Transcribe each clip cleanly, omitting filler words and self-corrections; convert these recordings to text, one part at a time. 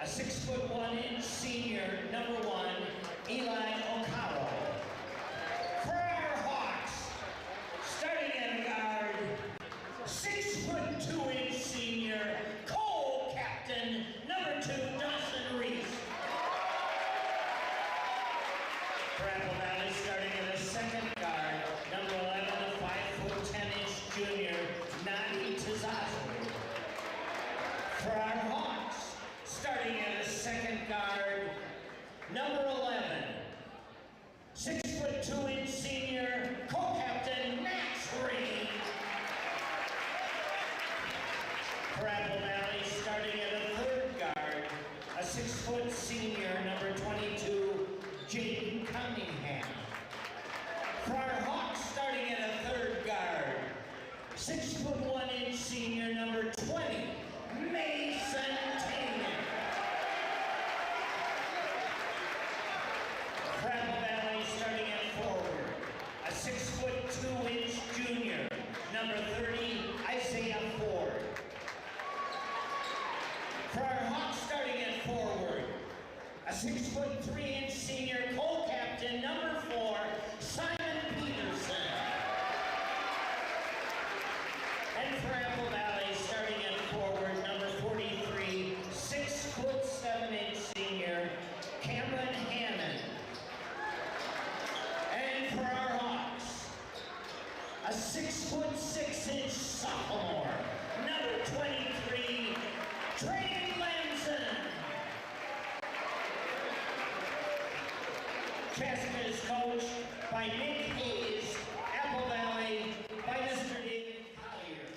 a 6'1" senior, number 1, Eli O'Connell. For our Hawks, starting at guard, 6'2" senior, co-captain, number 2, Dawson Reese. For Apple Valley, starting at a second guard, number 11, a 5'10" junior, Nani Tazazo. For our Hawks, starting at a second guard, number 11, 6'2" senior, co-captain, Max Reed. For Apple Valley, starting at a third guard, a 6' senior, number 22, Jaden Cunningham. For our Hawks, starting at a third guard, 6'1" senior, number 20, Mason Taylor. For Apple Valley, starting at forward, a 6'2" junior, number 30, Isaiah Ford. For our Hawks, starting at forward, a 6'3" senior, co-captain, number 4, Simon Peterson. And for Apple Valley, starting at forward, number 43, 6'7" senior, Cameron Hannon. And for our Hawks, a 6'6" sophomore, number 23, Trey Lanson. Chaska is coached by Nick Hayes, Apple Valley by Mr. David Collier.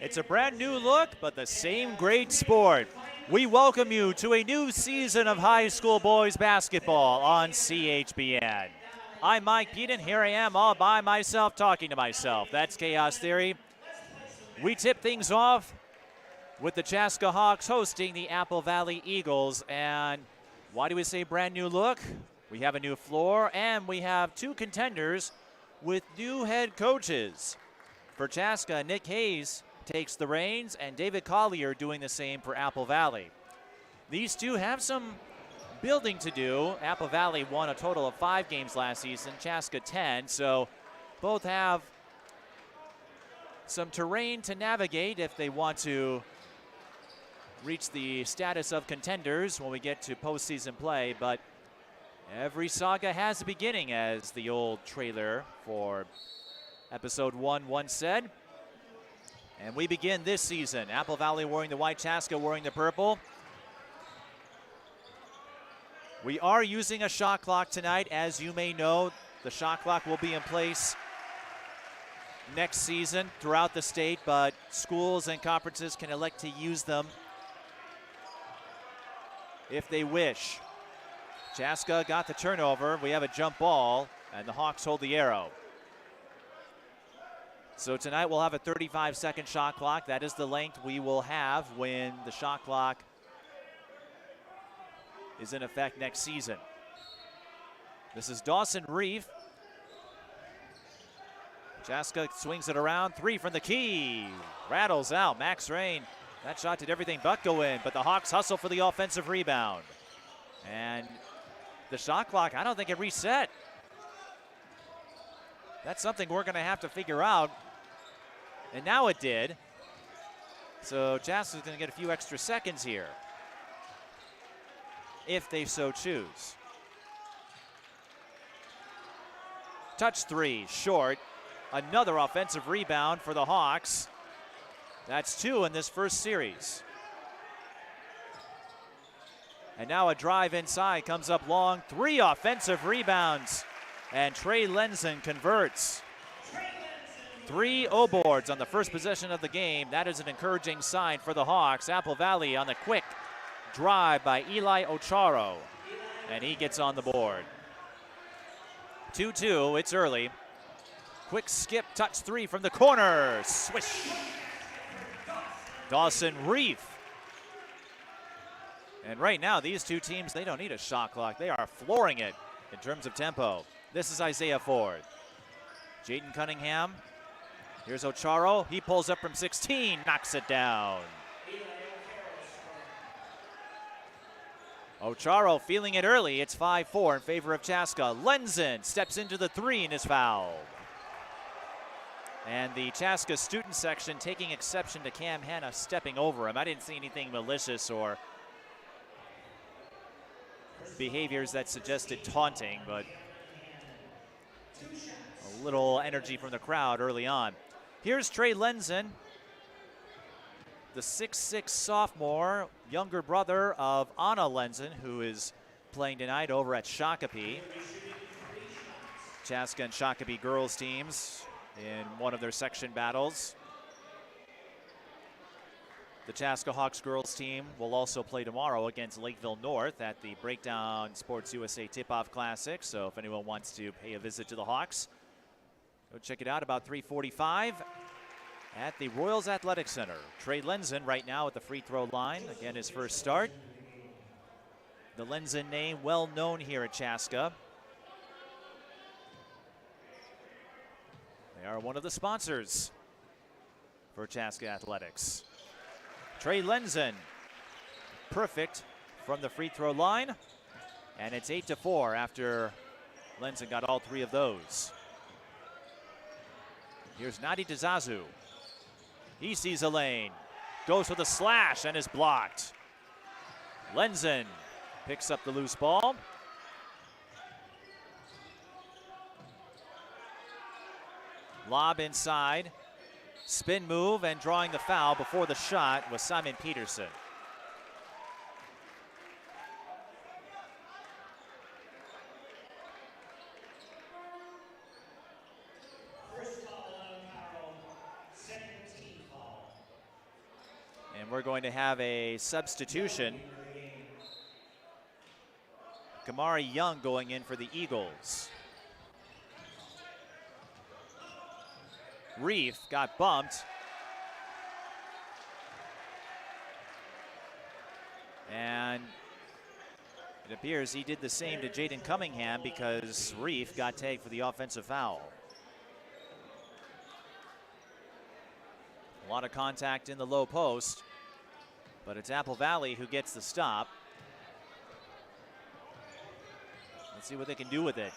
It's a brand new look, but the same great sport. We welcome you to a new season of high school boys basketball on CHBN. I'm Mike Peden. Here I am all by myself talking to myself. That's Chaos Theory. We tip things off with the Chaska Hawks hosting the Apple Valley Eagles. And why do we say brand new look? We have a new floor, and we have 2 contenders with new head coaches. For Chaska, Nick Hayes takes the reins, and David Collier doing the same for Apple Valley. These two have some building to do. Apple Valley won a total of 5 games last season, Chaska 10, so both have some terrain to navigate if they want to reach the status of contenders when we get to postseason play. But every saga has a beginning, as the old trailer for episode 1 once said. And we begin this season. Apple Valley wearing the white, Chaska wearing the purple. We are using a shot clock tonight. As you may know, the shot clock will be in place next season throughout the state, but schools and conferences can elect to use them if they wish. Chaska got the turnover. We have a jump ball, and the Hawks hold the arrow. So tonight we'll have a 35-second shot clock. That is the length we will have when the shot clock is in effect next season. This is Dawson Reef. Chaska swings it around. 3 from the key. Rattles out. Max Rain. That shot did everything but go in, but the Hawks hustle for the offensive rebound. And the shot clock, I don't think it reset. That's something we're going to have to figure out. And now it did. So Chaska's going to get a few extra seconds here, if they so choose. Touch 3, short. Another offensive rebound for the Hawks. That's 2 in this first series. And now a drive inside, comes up long. 3 offensive rebounds, and Trey Lenzen converts. 3 O-boards on the first possession of the game. That is an encouraging sign for the Hawks. Apple Valley on the quick drive by Eli Ocharo, and he gets on the board. 2-2, it's early. Quick skip, touch 3 from the corner. Swish. Dawson Reef. And right now, these two teams, they don't need a shot clock. They are flooring it in terms of tempo. This is Isaiah Ford. Jaden Cunningham. Here's Ocharo. He pulls up from 16, knocks it down. Ocharo feeling it early. It's 5-4 in favor of Chaska. Lenzen steps into the 3 and is fouled. And the Chaska student section taking exception to Cam Hanna stepping over him. I didn't see anything malicious or behaviors that suggested taunting, but a little energy from the crowd early on. Here's Trey Lenzen, the 6'6 sophomore, younger brother of Anna Lenzen, who is playing tonight over at Shakopee. Chaska and Shakopee girls teams in one of their section battles. The Chaska Hawks girls team will also play tomorrow against Lakeville North at the Breakdown Sports USA Tip-Off Classic. So if anyone wants to pay a visit to the Hawks, go check it out about 3:45 at the Royals Athletic Center. Trey Lenzen right now at the free throw line. Again, his first start. The Lenzen name well known here at Chaska. They are one of the sponsors for Chaska Athletics. Trey Lenzen, perfect from the free throw line. And it's 8-4 after Lenzen got all 3 of those. Here's Nadi Dizazu. He sees a lane, goes for the slash and is blocked. Lenzen picks up the loose ball. Lob inside, spin move, and drawing the foul before the shot was Simon Peterson. And we're going to have a substitution. Kamari Young going in for the Eagles. Reef got bumped. And it appears he did the same to Jaden Cunningham because Reef got tagged for the offensive foul. A lot of contact in the low post, but it's Apple Valley who gets the stop. Let's see what they can do with it.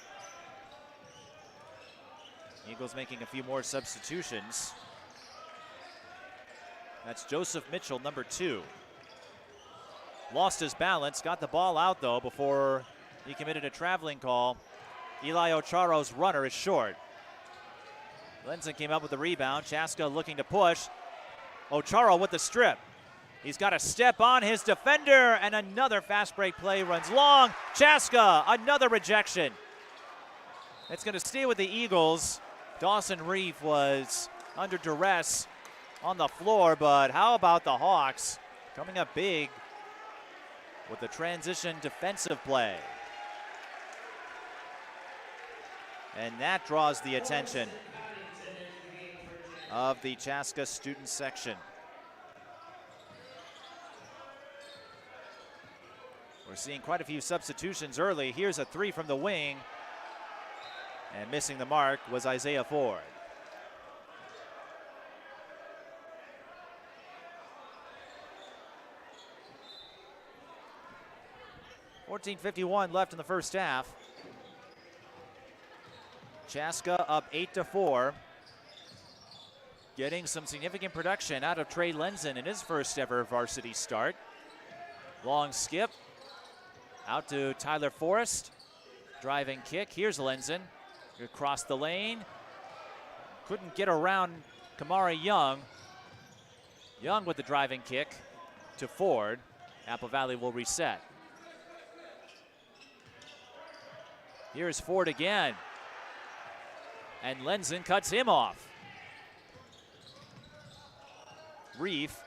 Eagles making a few more substitutions. That's Joseph Mitchell, number 2. Lost his balance, got the ball out though before he committed a traveling call. Eli Ocharo's runner is short. Lenzen came up with the rebound. Chaska looking to push. Ocharo with the strip. He's got to step on his defender, and another fast break play runs long. Chaska, another rejection. It's going to stay with the Eagles. Dawson Reef was under duress on the floor, but how about the Hawks coming up big with the transition defensive play? And that draws the attention of the Chaska student section. We're seeing quite a few substitutions early. Here's a 3 from the wing. And missing the mark was Isaiah Ford. .14:51 left in the first half. Chaska up 8-4. Getting some significant production out of Trey Lenzen in his first ever varsity start. Long skip. Out to Tyler Forrest. Driving kick. Here's Lenzen. Across the lane. Couldn't get around Kamari Young. Young with the driving kick to Ford. Apple Valley will reset. Here's Ford again. And Lenzen cuts him off. Reef.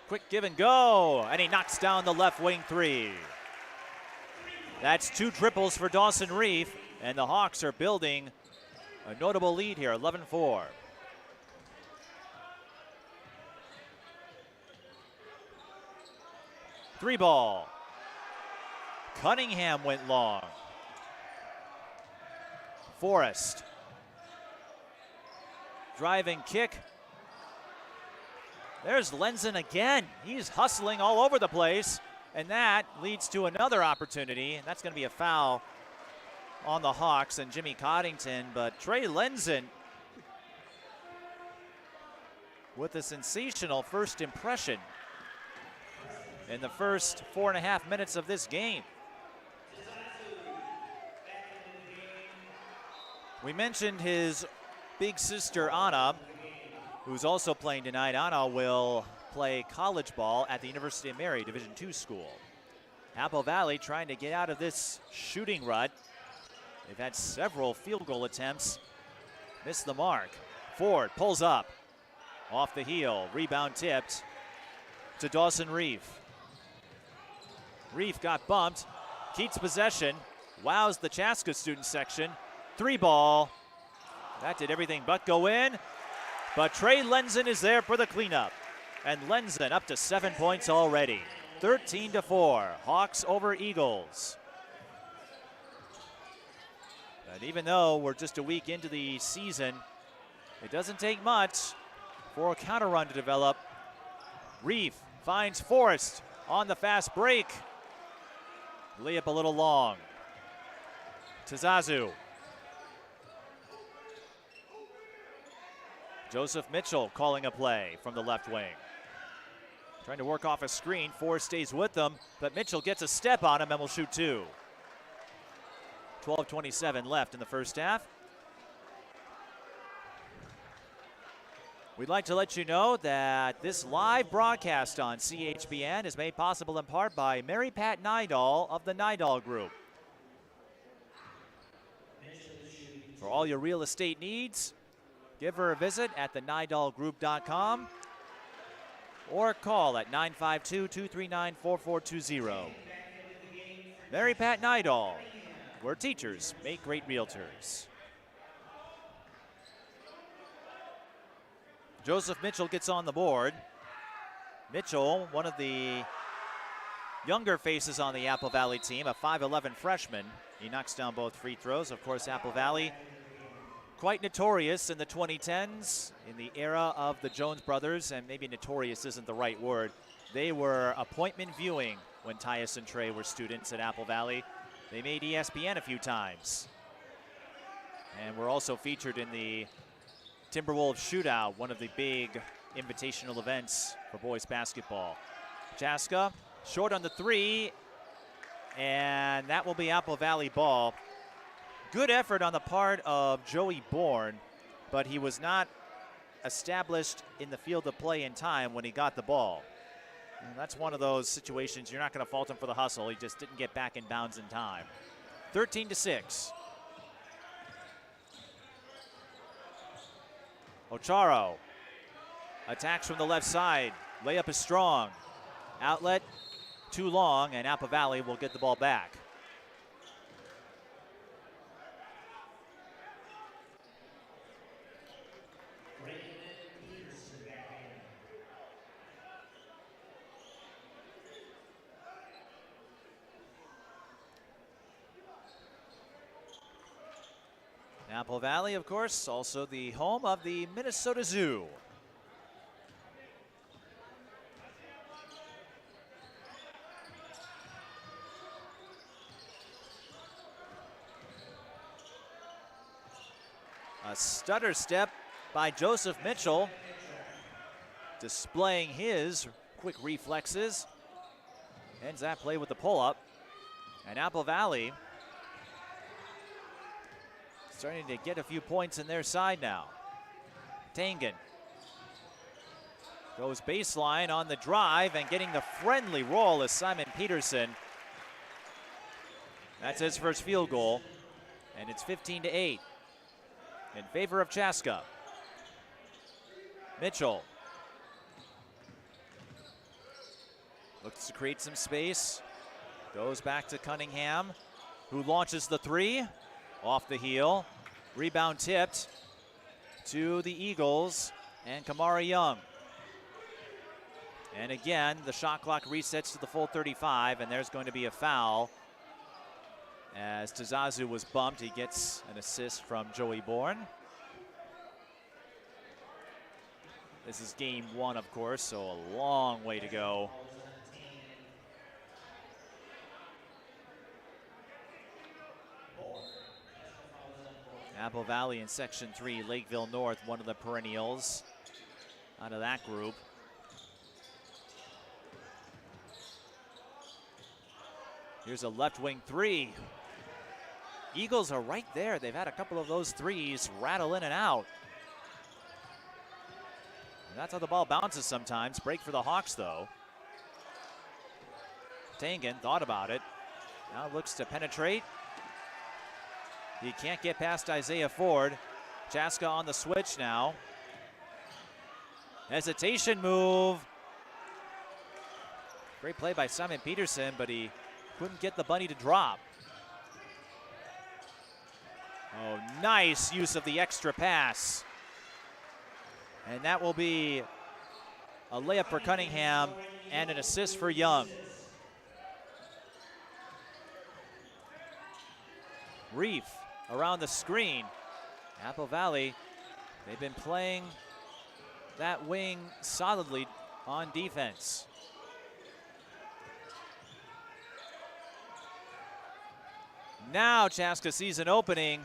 Quick give and go. And he knocks down the left wing 3. That's 2 triples for Dawson Reef. And the Hawks are building a notable lead here, 11-4. Three ball. Cunningham went long. Forrest. Driving kick. There's Lenzen again. He's hustling all over the place. And that leads to another opportunity, and that's going to be a foul on the Hawks and Jimmy Coddington. But Trey Lenzen with a sensational first impression in the first 4.5 minutes of this game. We mentioned his big sister Anna, who's also playing tonight. Anna will play college ball at the University of Mary Division II school. Apple Valley trying to get out of this shooting rut. They've had several field goal attempts, missed the mark. Ford pulls up, off the heel, rebound tipped to Dawson Reef. Reef got bumped, keeps possession, wows the Chaska student section. 3 ball, that did everything but go in, but Trey Lenzen is there for the cleanup. And Lenzen up to 7 points already. 13-4, Hawks over Eagles. And even though we're just a week into the season, it doesn't take much for a counter run to develop. Reef finds Forrest on the fast break. Layup a little long. Tazazu. Joseph Mitchell calling a play from the left wing. Trying to work off a screen. Forrest stays with them, but Mitchell gets a step on him and will shoot 2. 12:27 left in the first half. We'd like to let you know that this live broadcast on CHBN is made possible in part by Mary Pat Nydal of the Nydal Group. For all your real estate needs, give her a visit at thenydalgroup.com or call at 952-239-4420. Mary Pat Nydal, where teachers make great realtors. Joseph Mitchell gets on the board. Mitchell, one of the younger faces on the Apple Valley team, a 5'11 freshman. He knocks down both free throws. Of course, Apple Valley quite notorious in the 2010s, in the era of the Jones brothers, and maybe notorious isn't the right word. They were appointment viewing when Tyus and Trey were students at Apple Valley. They made ESPN a few times. And were also featured in the Timberwolves Shootout, one of the big invitational events for boys basketball. Chaska short on the 3, and that will be Apple Valley ball. Good effort on the part of Joey Bourne, but he was not established in the field of play in time when he got the ball. And that's one of those situations you're not going to fault him for the hustle. He just didn't get back in bounds in time. 13-6. Ocharo attacks from the left side. Layup is strong. Outlet too long, and Apple Valley will get the ball back. Apple Valley, of course, also the home of the Minnesota Zoo. A stutter step by Joseph Mitchell, displaying his quick reflexes. Ends that play with the pull-up. And Apple Valley starting to get a few points in their side now. Tangen goes baseline on the drive and getting the friendly roll is Simon Peterson. That's his first field goal, and it's 15-8 in favor of Chaska. Mitchell looks to create some space, goes back to Cunningham, who launches the 3. Off the heel, rebound tipped to the Eagles and Kamari Young. And again, the shot clock resets to the full 35, and there's going to be a foul. As Tazazu was bumped, he gets an assist from Joey Bourne. This is game 1, of course, so a long way to go Apple Valley in Section 3, Lakeville North, one of the perennials out of that group. Here's a left wing three. Eagles are right there. They've had a couple of those threes rattle in and out. And that's how the ball bounces sometimes. Break for the Hawks, though. Tangen thought about it. Now looks to penetrate. He can't get past Isaiah Ford. Chaska on the switch now. Hesitation move. Great play by Simon Peterson, but he couldn't get the bunny to drop. Oh, nice use of the extra pass. And that will be a layup for Cunningham and an assist for Young. Reef around the screen. Apple Valley, they've been playing that wing solidly on defense. Now Chaska sees an opening.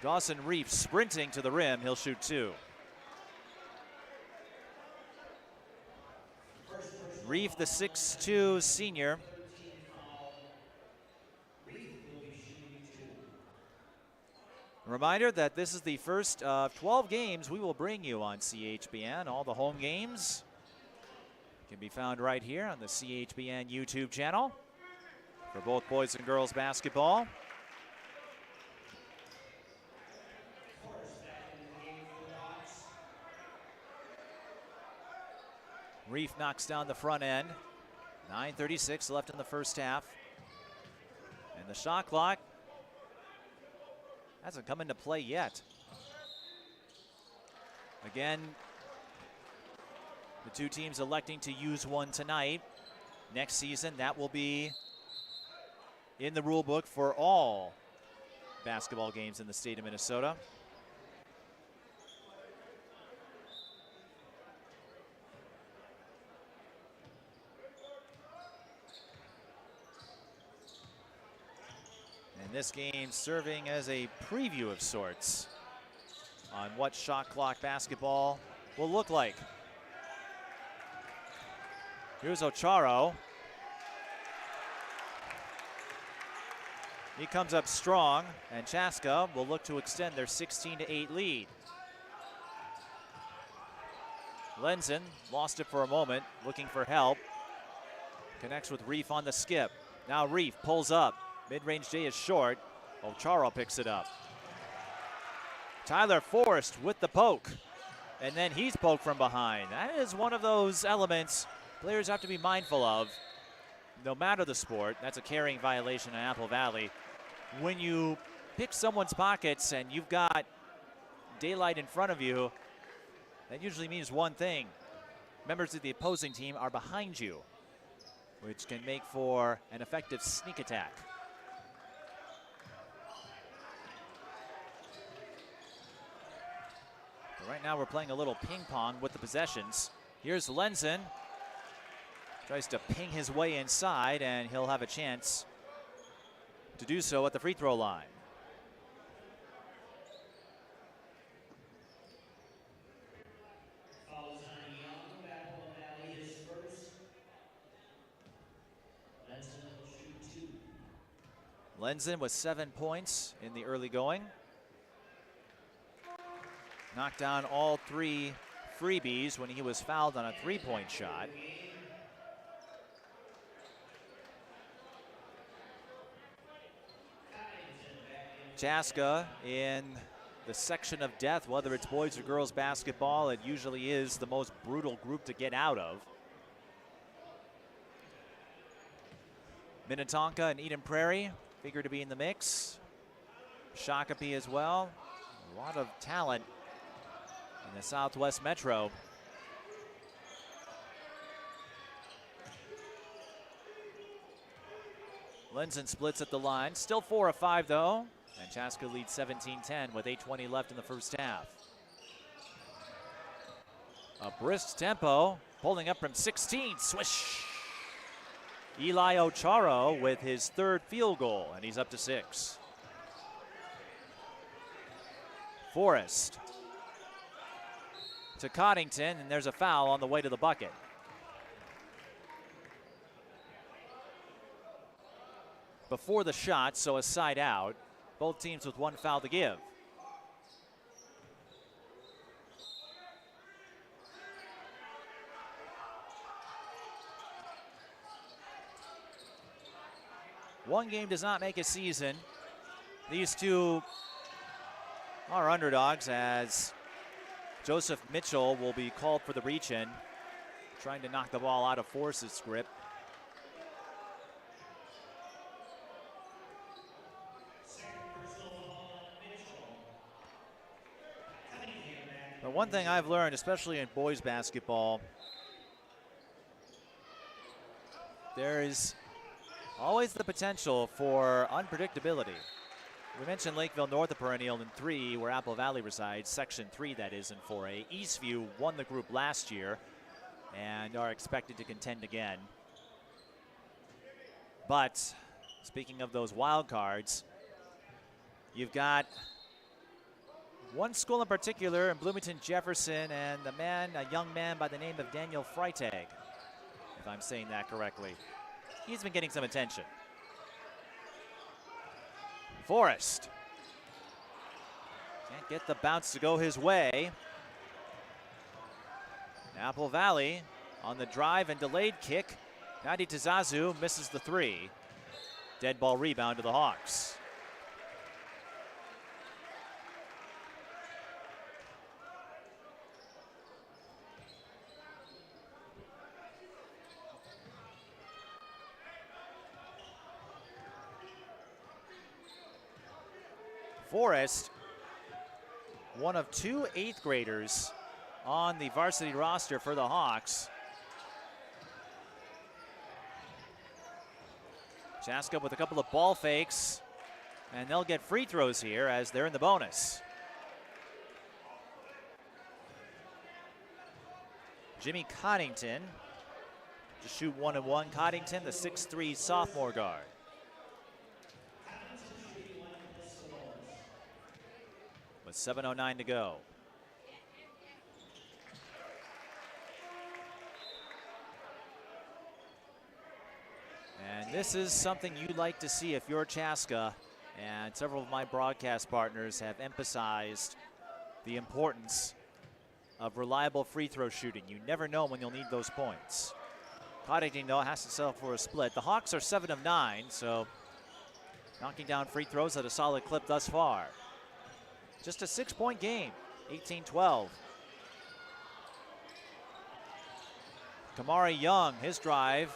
Dawson Reef sprinting to the rim. He'll shoot two. Reef, the 6'2" senior. Reminder that this is the first of 12 games we will bring you on CHBN. All the home games can be found right here on the CHBN YouTube channel for both boys and girls basketball. Reef knocks down the front end. 9:36 left in the first half. And the shot clock hasn't come into play yet. Again, the two teams electing to use one tonight. Next season, that will be in the rule book for all basketball games in the state of Minnesota. And this game serving as a preview of sorts on what shot clock basketball will look like. Here's Ocharo. He comes up strong, and Chaska will look to extend their 16-8 lead. Lenzen lost it for a moment, looking for help. Connects with Reef on the skip. Now Reef pulls up. Mid-range J is short. Ocharo picks it up. Tyler Forrest with the poke. And then he's poked from behind. That is one of those elements players have to be mindful of, no matter the sport. That's a carrying violation in Apple Valley. When you pick someone's pockets and you've got daylight in front of you, that usually means one thing. Members of the opposing team are behind you, which can make for an effective sneak attack. But right now we're playing a little ping pong with the possessions. Here's Lenzen. Tries to ping his way inside, and he'll have a chance to do so at the free throw line. Lenzen with 7 points in the early going. Knocked down all 3 freebies when he was fouled on a three-point shot. Chaska in the section of death, whether it's boys or girls basketball, it usually is the most brutal group to get out of. Minnetonka and Eden Prairie figure to be in the mix. Shakopee as well. A lot of talent in the Southwest Metro. Lenzen splits at the line. Still 4 of 5 though. And Chaska leads 17-10 with 8:20 left in the first half. A brisk tempo, pulling up from 16, swish. Eli Ocharo with his 3rd field goal, and he's up to 6. Forrest to Coddington, and there's a foul on the way to the bucket. Before the shot, so a side out. Both teams with one foul to give. One game does not make a season. These two are underdogs as Joseph Mitchell will be called for the reach-in, trying to knock the ball out of Forrest's grip. But one thing I've learned, especially in boys basketball, there is always the potential for unpredictability. We mentioned Lakeville North of Perennial in 3, where Apple Valley resides, Section 3 that is in 4A. Eastview won the group last year and are expected to contend again. But speaking of those wild cards, you've got one school in particular in Bloomington Jefferson and a young man by the name of Daniel Freitag, if I'm saying that correctly. He's been getting some attention. Forrest can't get the bounce to go his way. Apple Valley on the drive and delayed kick. Nadi Tazazu misses the 3. Dead ball rebound to the Hawks. Forrest, one of 2 8th graders on the varsity roster for the Hawks. Chaska with a couple of ball fakes, and they'll get free throws here as they're in the bonus. Jimmy Coddington to shoot 1-1. Coddington, the 6'3" sophomore guard. With 7:09 to go. And this is something you'd like to see if you're Chaska, and several of my broadcast partners have emphasized the importance of reliable free throw shooting. You never know when you'll need those points. Coddington, though, has to settle for a split. The Hawks are 7 of 9, so knocking down free throws at a solid clip thus far. Just a 6-point game, 18-12. Kamari Young, his drive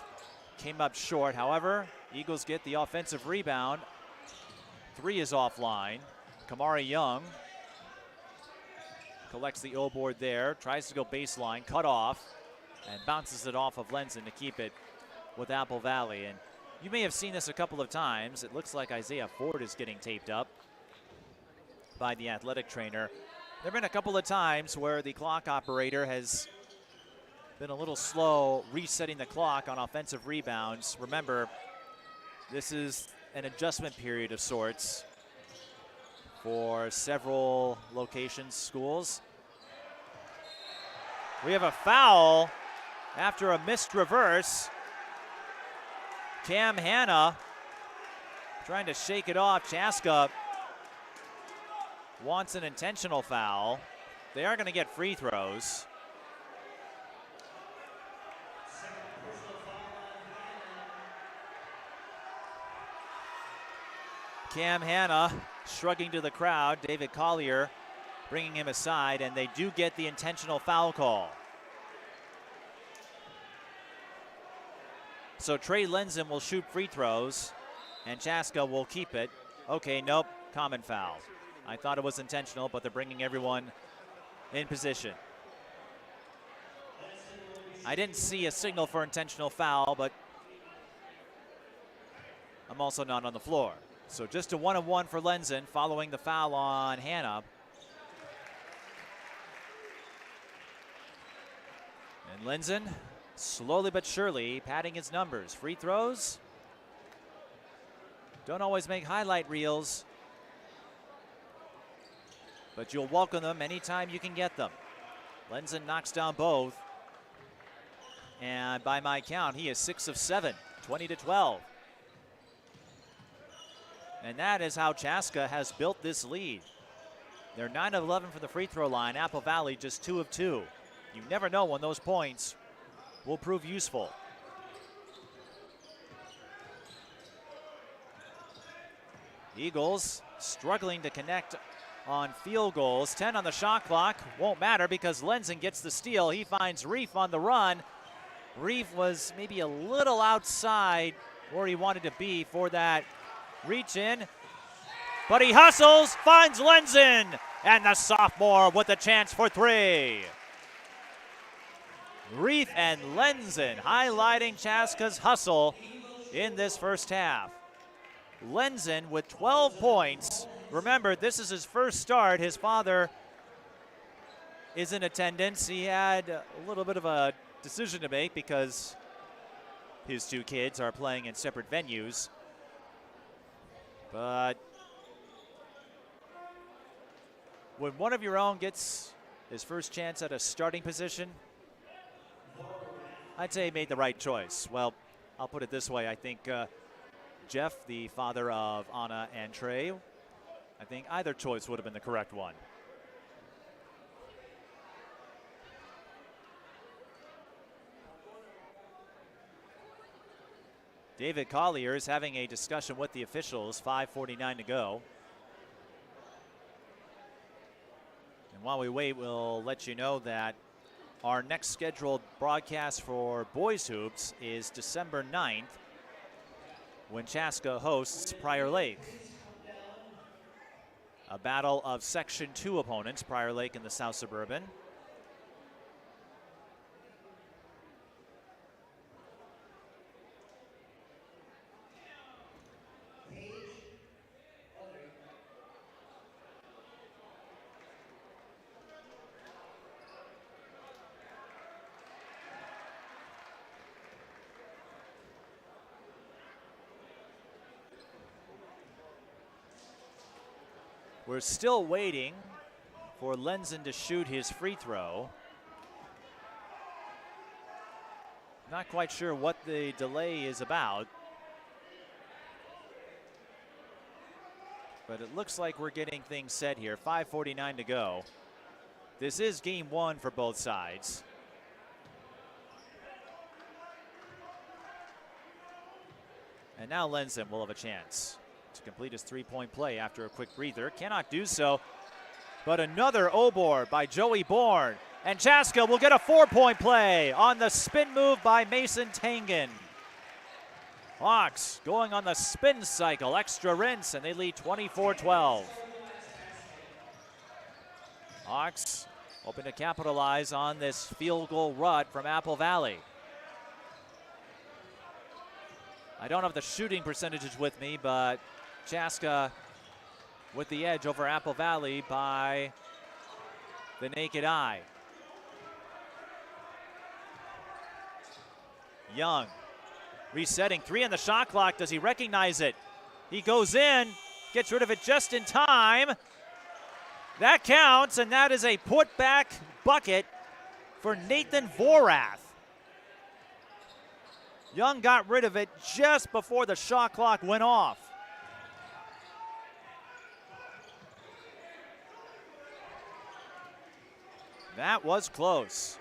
came up short. However, Eagles get the offensive rebound. 3 is offline. Kamari Young collects the O board there, tries to go baseline, cut off, and bounces it off of Lenzen to keep it with Apple Valley. And you may have seen this a couple of times. It looks like Isaiah Ford is getting taped up by the athletic trainer. There have been a couple of times where the clock operator has been a little slow resetting the clock on offensive rebounds. Remember, this is an adjustment period of sorts for several locations, schools. We have a foul after a missed reverse. Cam Hanna trying to shake it off. Chaska wants an intentional foul. They are going to get free throws. Cam Hanna shrugging to the crowd. David Collier bringing him aside, and they do get the intentional foul call. So Trey Lenzen will shoot free throws, and Chaska will keep it. Okay, nope, common foul. I thought it was intentional, but they're bringing everyone in position. I didn't see a signal for intentional foul, but I'm also not on the floor. So just a 1-on-1 for Lenzen following the foul on Hanna. And Lenzen, slowly but surely, padding his numbers. Free throws don't always make highlight reels. but you'll welcome them anytime you can get them. Lenzen knocks down both. And by my count, he is 6 of 7, 20-12. And that is how Chaska has built this lead. They're 9 of 11 from the free throw line. Apple Valley just 2 of 2. You never know when those points will prove useful. Eagles struggling to connect on field goals. 10 on the shot clock. Won't matter because Lenzen gets the steal. He finds Reef on the run. Reef was maybe a little outside where he wanted to be for that reach in. But he hustles, finds Lenzen, and the sophomore with a chance for 3. Reef and Lenzen highlighting Chaska's hustle in this first half. Lenzen with 12 points. Remember, this is his first start. His father is in attendance. He had a little bit of a decision to make because his 2 kids are playing in separate venues. But when one of your own gets his first chance at a starting position, I'd say he made the right choice. Well, I'll put it this way. I think Jeff, the father of Anna and Trey, I think either choice would have been the correct one. David Collier is having a discussion with the officials, 5:49 to go. And while we wait, we'll let you know that our next scheduled broadcast for boys hoops is December 9th when Chaska hosts Prior Lake. A battle of Section 2 opponents, Prior Lake and the South Suburban. We're still waiting for Lenzen to shoot his free throw. Not quite sure what the delay is about, but it looks like we're getting things set here. 5:49 to go. This is game 1 for both sides. And now Lenzen will have a chance to complete his 3-point play after a quick breather. Cannot do so, but another O-board by Joey Bourne. And Chaska will get a 4-point play on the spin move by Mason Tangen. Hawks going on the spin cycle, extra rinse, and they lead 24-12. Hawks hoping to capitalize on this field goal rut from Apple Valley. I don't have the shooting percentages with me, but Chaska with the edge over Apple Valley by the naked eye. Young resetting, 3 on the shot clock. Does he recognize it? He goes in, gets rid of it just in time. That counts, and that is a putback bucket for Nathan Vorath. Young got rid of it just before the shot clock went off. That was close.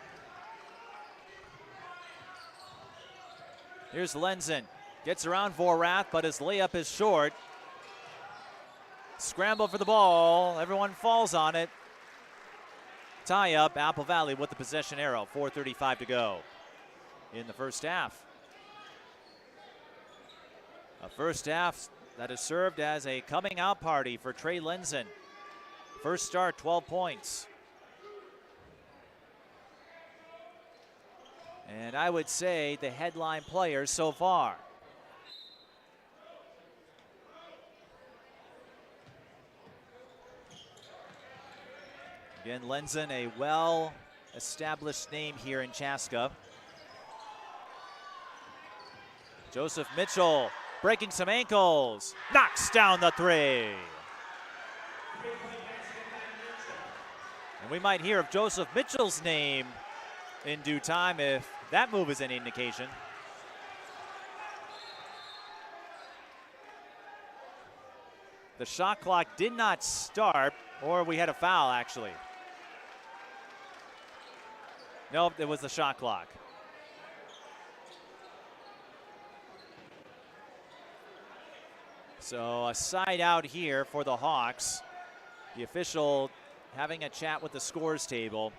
Here's Lenzen. Gets around Vorath, but his layup is short. Scramble for the ball. Everyone falls on it. Tie up. Apple Valley with the possession arrow. 4:35 to go in the first half. A first half that has served as a coming out party for Trey Lenzen. First start, 12 points. And I would say the headline player so far. Again, Lenzen, a well-established name here in Chaska. Joseph Mitchell breaking some ankles, knocks down the 3. We might hear of Joseph Mitchell's name in due time if that move is any indication. The shot clock did not start, or we had a foul actually. Nope, it was the shot clock. So a side out here for the Hawks. The official having a chat with the scores table.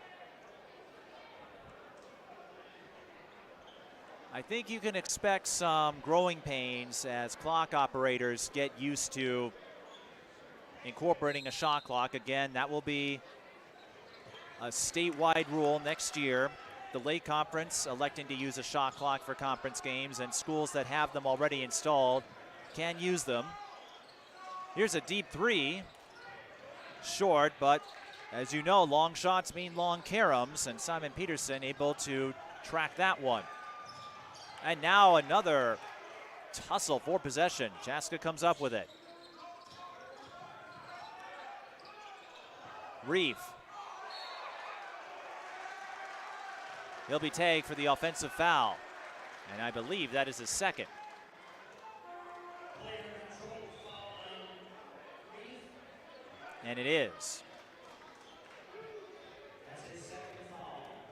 I think you can expect some growing pains as clock operators get used to incorporating a shot clock. Again, that will be a statewide rule next year. The Lake Conference electing to use a shot clock for conference games, and schools that have them already installed can use them. Here's a deep three. Short, but as you know, long shots mean long caroms, and Simon Peterson able to track that one. And now another tussle for possession. Chaska comes up with it. Reef. He'll be tagged for the offensive foul, and I believe that is his second. And it is.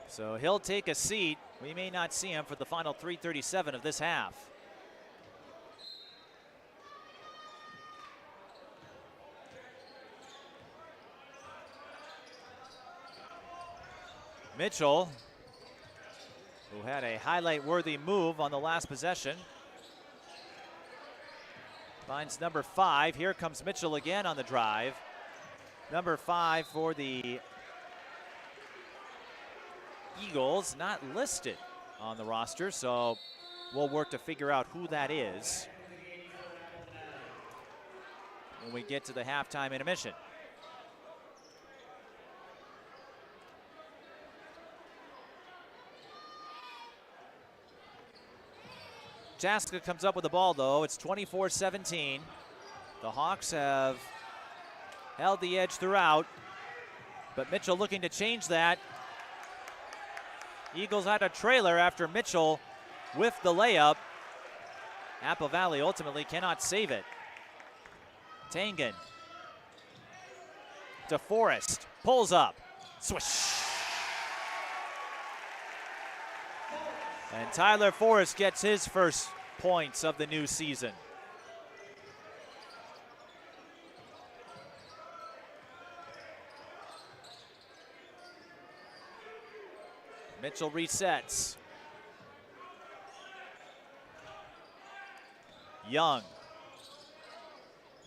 So he'll take a seat. We may not see him for the final 3:37 of this half. Mitchell, who had a highlight-worthy move on the last possession, finds number 5. Here comes Mitchell again on the drive. Number 5 for the Eagles, not listed on the roster, so we'll work to figure out who that is when we get to the halftime intermission. Chaska comes up with the ball, though. It's 24-17. The Hawks have held the edge throughout, but Mitchell looking to change that. Eagles had a trailer after Mitchell whiffed the layup. Apple Valley ultimately cannot save it. Tangen to Forrest, pulls up, swish. And Tyler Forrest gets his first points of the new season. Mitchell resets. Young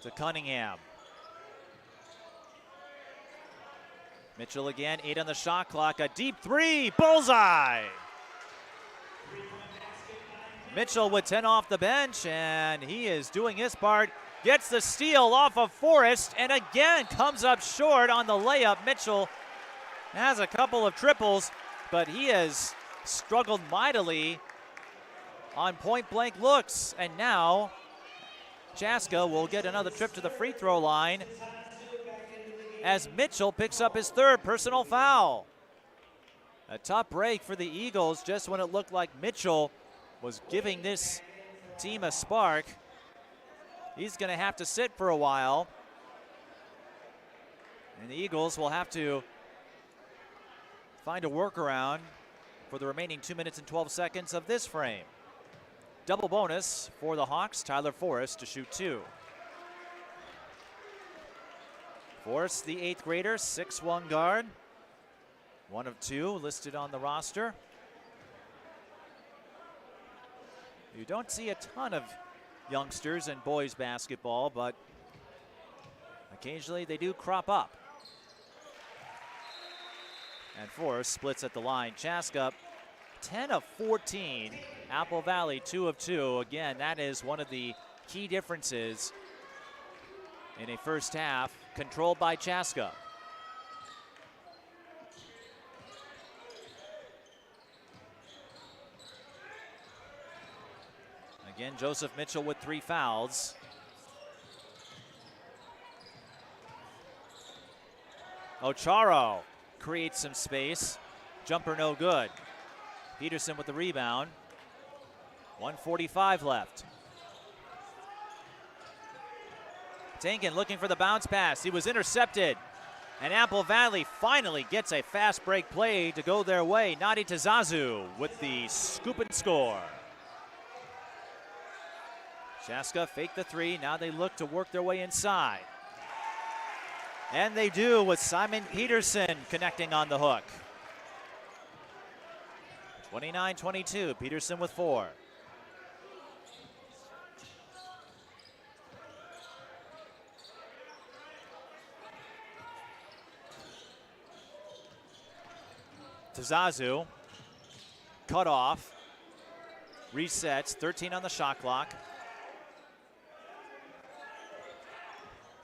to Cunningham. Mitchell again, 8 on the shot clock, a deep three, bullseye. Mitchell with 10 off the bench, and he is doing his part. Gets the steal off of Forrest, and again comes up short on the layup. Mitchell has a couple of triples, but he has struggled mightily on point-blank looks. And now Chaska will get another trip to the free throw line as Mitchell picks up his 3rd personal foul. A tough break for the Eagles just when it looked like Mitchell was giving this team a spark. He's going to have to sit for a while, and the Eagles will have to find a workaround for the remaining 2 minutes and 12 seconds of this frame. Double bonus for the Hawks, Tyler Forrest to shoot 2. Forrest, the 8th grader, 6'1" guard, 1 of 2 listed on the roster. You don't see a ton of youngsters in boys basketball, but occasionally they do crop up. And Forrest splits at the line. Chaska, 10 of 14. Apple Valley, 2 of 2. Again, that is one of the key differences in a first half, controlled by Chaska. Again, Joseph Mitchell with 3 fouls. Ocharo create some space. Jumper no good. Peterson with the rebound. 1:45 left. Tankin looking for the bounce pass. He was intercepted. And Apple Valley finally gets a fast break play to go their way. Nadi Tazazu with the scoop and score. Chaska faked the three. Now they look to work their way inside. And they do with Simon Peterson connecting on the hook. 29-22, Peterson with 4. Tazazu, cut off, resets, 13 on the shot clock.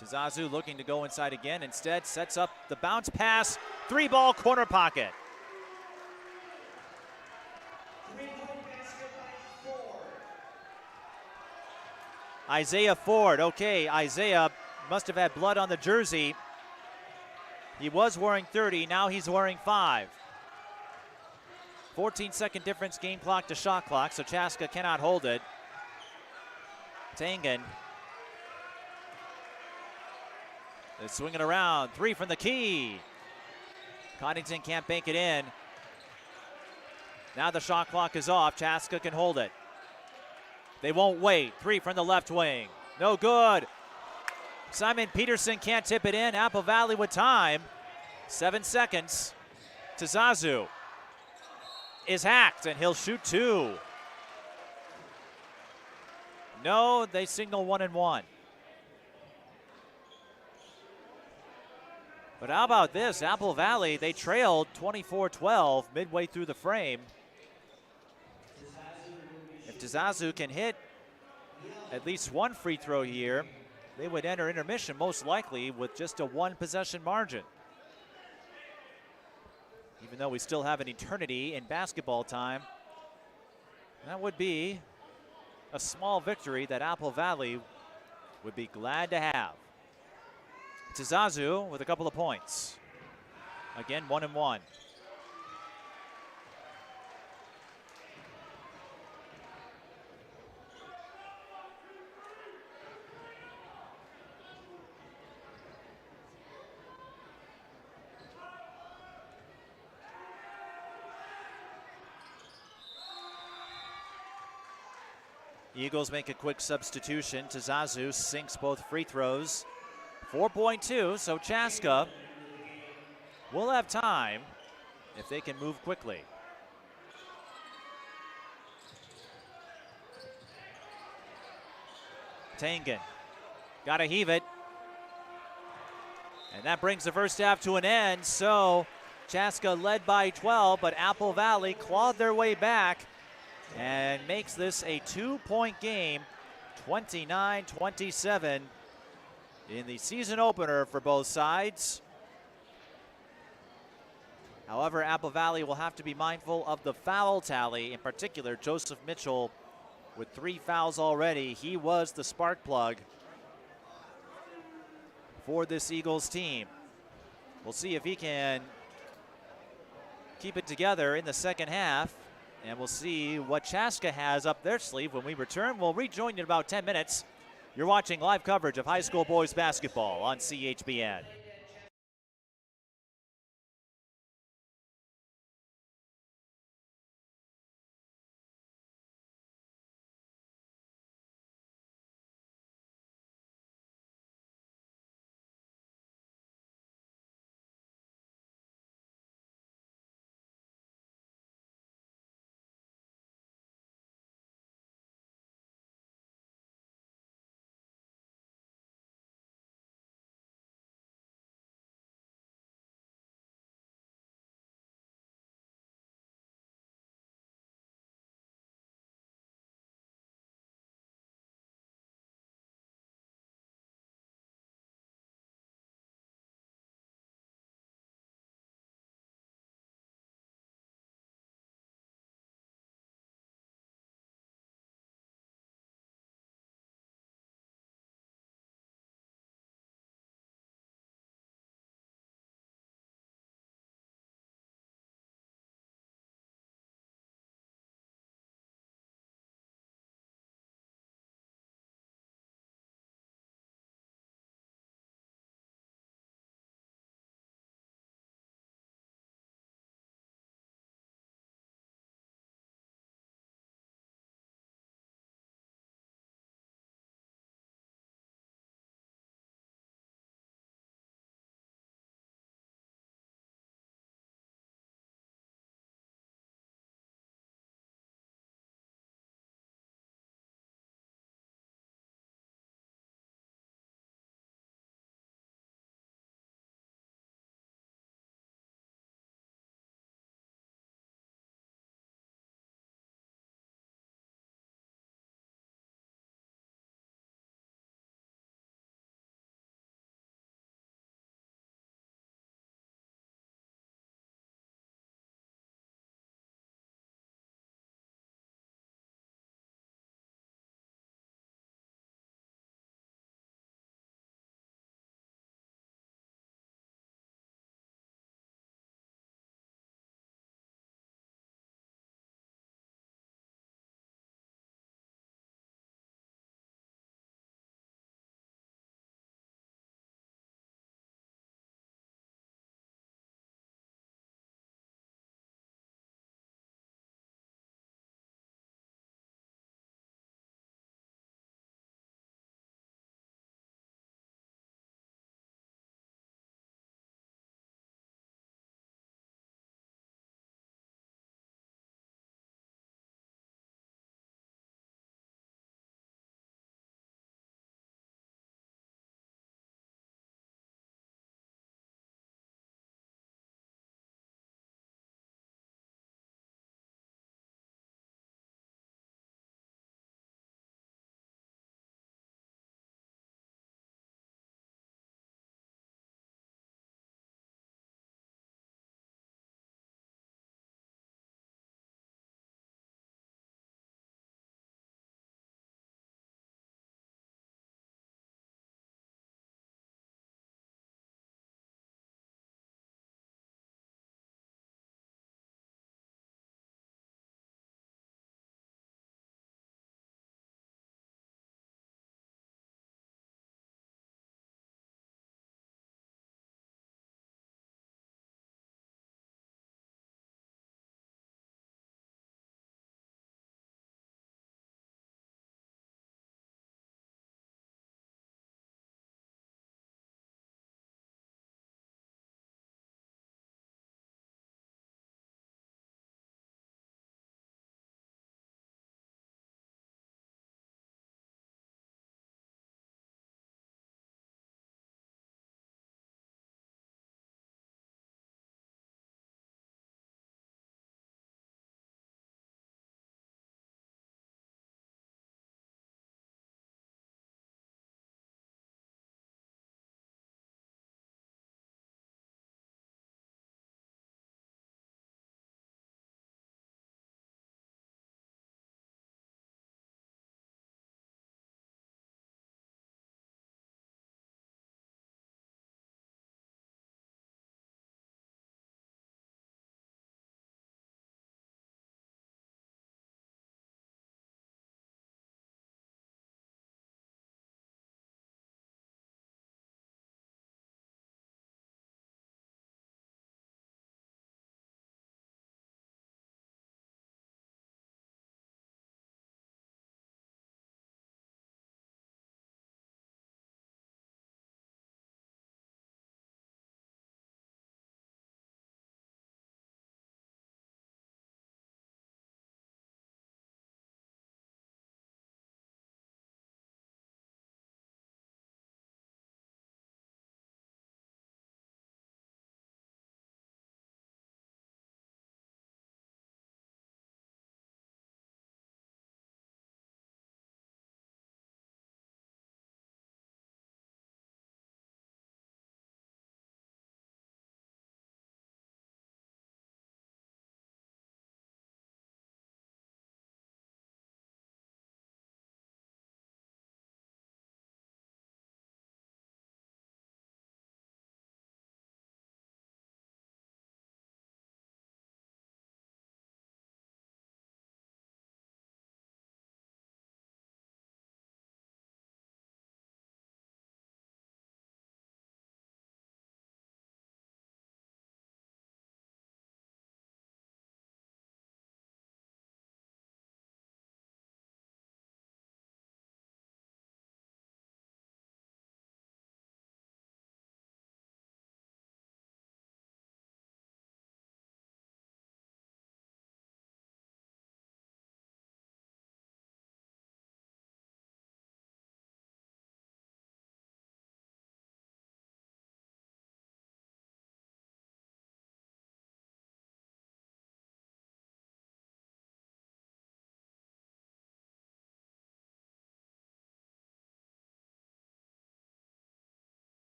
Tazazu looking to go inside again, instead sets up the bounce pass, 3-ball corner pocket. Isaiah Ford, okay, Isaiah must have had blood on the jersey. He was wearing 30, now he's wearing 5. 14-second difference, game clock to shot clock, so Chaska cannot hold it. Tangen. They're swinging around, 3 from the key. Coddington can't bank it in. Now the shot clock is off, Chaska can hold it. They won't wait, 3 from the left wing. No good. Simon Peterson can't tip it in, Apple Valley with time. 7 seconds. Tazazu is hacked and he'll shoot 2. No, they signal 1 and 1. But how about this? Apple Valley, they trailed 24-12 midway through the frame. If Tazazu can hit at least one free throw here, they would enter intermission most likely with just a 1-possession margin. Even though we still have an eternity in basketball time, that would be a small victory that Apple Valley would be glad to have. Tazazu with a couple of points. Again, 1 and 1. Eagles make a quick substitution. Tazazu sinks both free throws. 4.2, so Chaska will have time if they can move quickly. Tangen, gotta heave it. And that brings the first half to an end, so Chaska led by 12, but Apple Valley clawed their way back and makes this a 2-point game, 29-27. In the season opener for both sides. However, Apple Valley will have to be mindful of the foul tally. In particular, Joseph Mitchell with 3 fouls already. He was the spark plug for this Eagles team. We'll see if he can keep it together in the second half. And we'll see what Chaska has up their sleeve when we return. We'll rejoin you in about 10 minutes. You're watching live coverage of high school boys basketball on CHBN.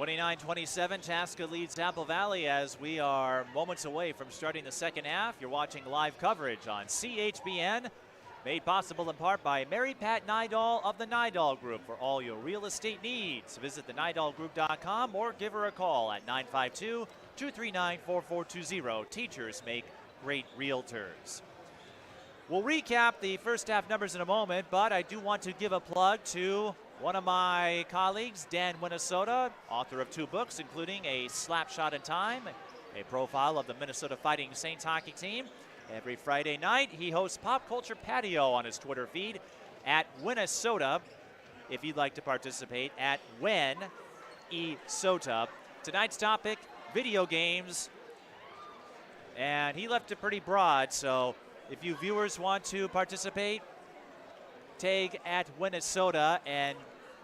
29-27, Chaska leads Apple Valley as we are moments away from starting the second half. You're watching live coverage on CHBN, made possible in part by Mary Pat Nydal of the Nydal Group. For all your real estate needs, visit thenydalgroup.com or give her a call at 952-239-4420. Teachers make great realtors. We'll recap the first half numbers in a moment, but I do want to give a plug to one of my colleagues, Dan Minnesota, author of 2 books, including A Slap Shot in Time, a profile of the Minnesota Fighting Saints hockey team. Every Friday night, he hosts Pop Culture Patio on his Twitter feed at Minnesota. If you'd like to participate, at When E Sota. Tonight's topic, video games. And he left it pretty broad, so if you viewers want to participate, tag at Minnesota and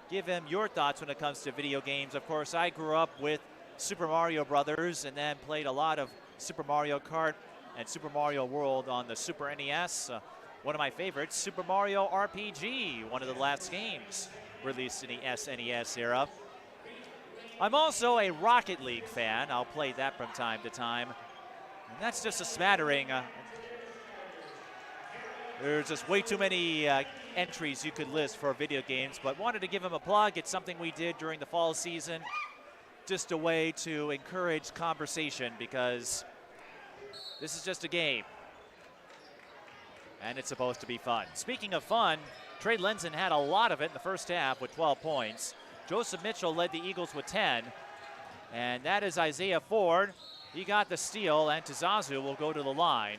give him your thoughts when it comes to video games. Of course, I grew up with Super Mario Brothers and then played a lot of Super Mario Kart and Super Mario World on the Super NES. One of my favorites, Super Mario RPG, one of the last games released in the SNES era. I'm also a Rocket League fan. I'll play that from time to time. And that's just a smattering. There's just way too many entries you could list for video games, but wanted to give him a plug. It's something we did during the fall season, just a way to encourage conversation because this is just a game, and it's supposed to be fun. Speaking of fun, Trey Lenzen had a lot of it in the first half with 12 points. Joseph Mitchell led the Eagles with 10, and that is Isaiah Ford. He got the steal, and Tazazu will go to the line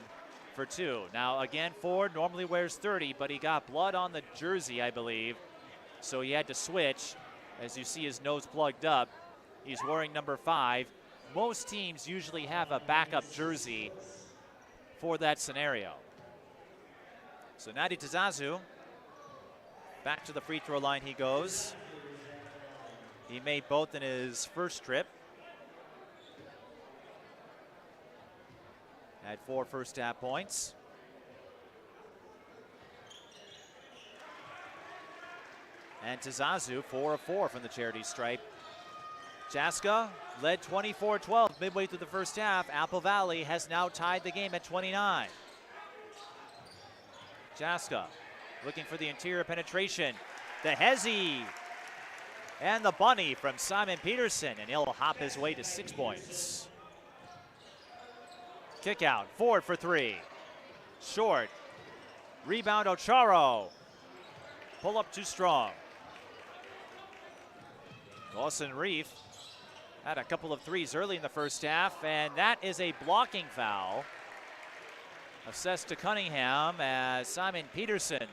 for 2. Now, again, Ford normally wears 30, but he got blood on the jersey, I believe, so he had to switch. As you see his nose plugged up, he's wearing number 5. Most teams usually have a backup jersey for that scenario. So Nadi Tazazu, back to the free throw line he goes. He made both in his first trip. Had 4 first half points. And Tazazu, 4 of 4 from the charity stripe. Chaska led 24-12 midway through the first half. Apple Valley has now tied the game at 29. Chaska looking for the interior penetration. The Hezzy and the bunny from Simon Peterson, and he'll hop his way to 6 points. Kick out, Ford for 3. Short. Rebound, Ocharo. Pull up too strong. Lawson Reef had a couple of threes early in the first half, and that is a blocking foul. Assessed to Cunningham as Simon Peterson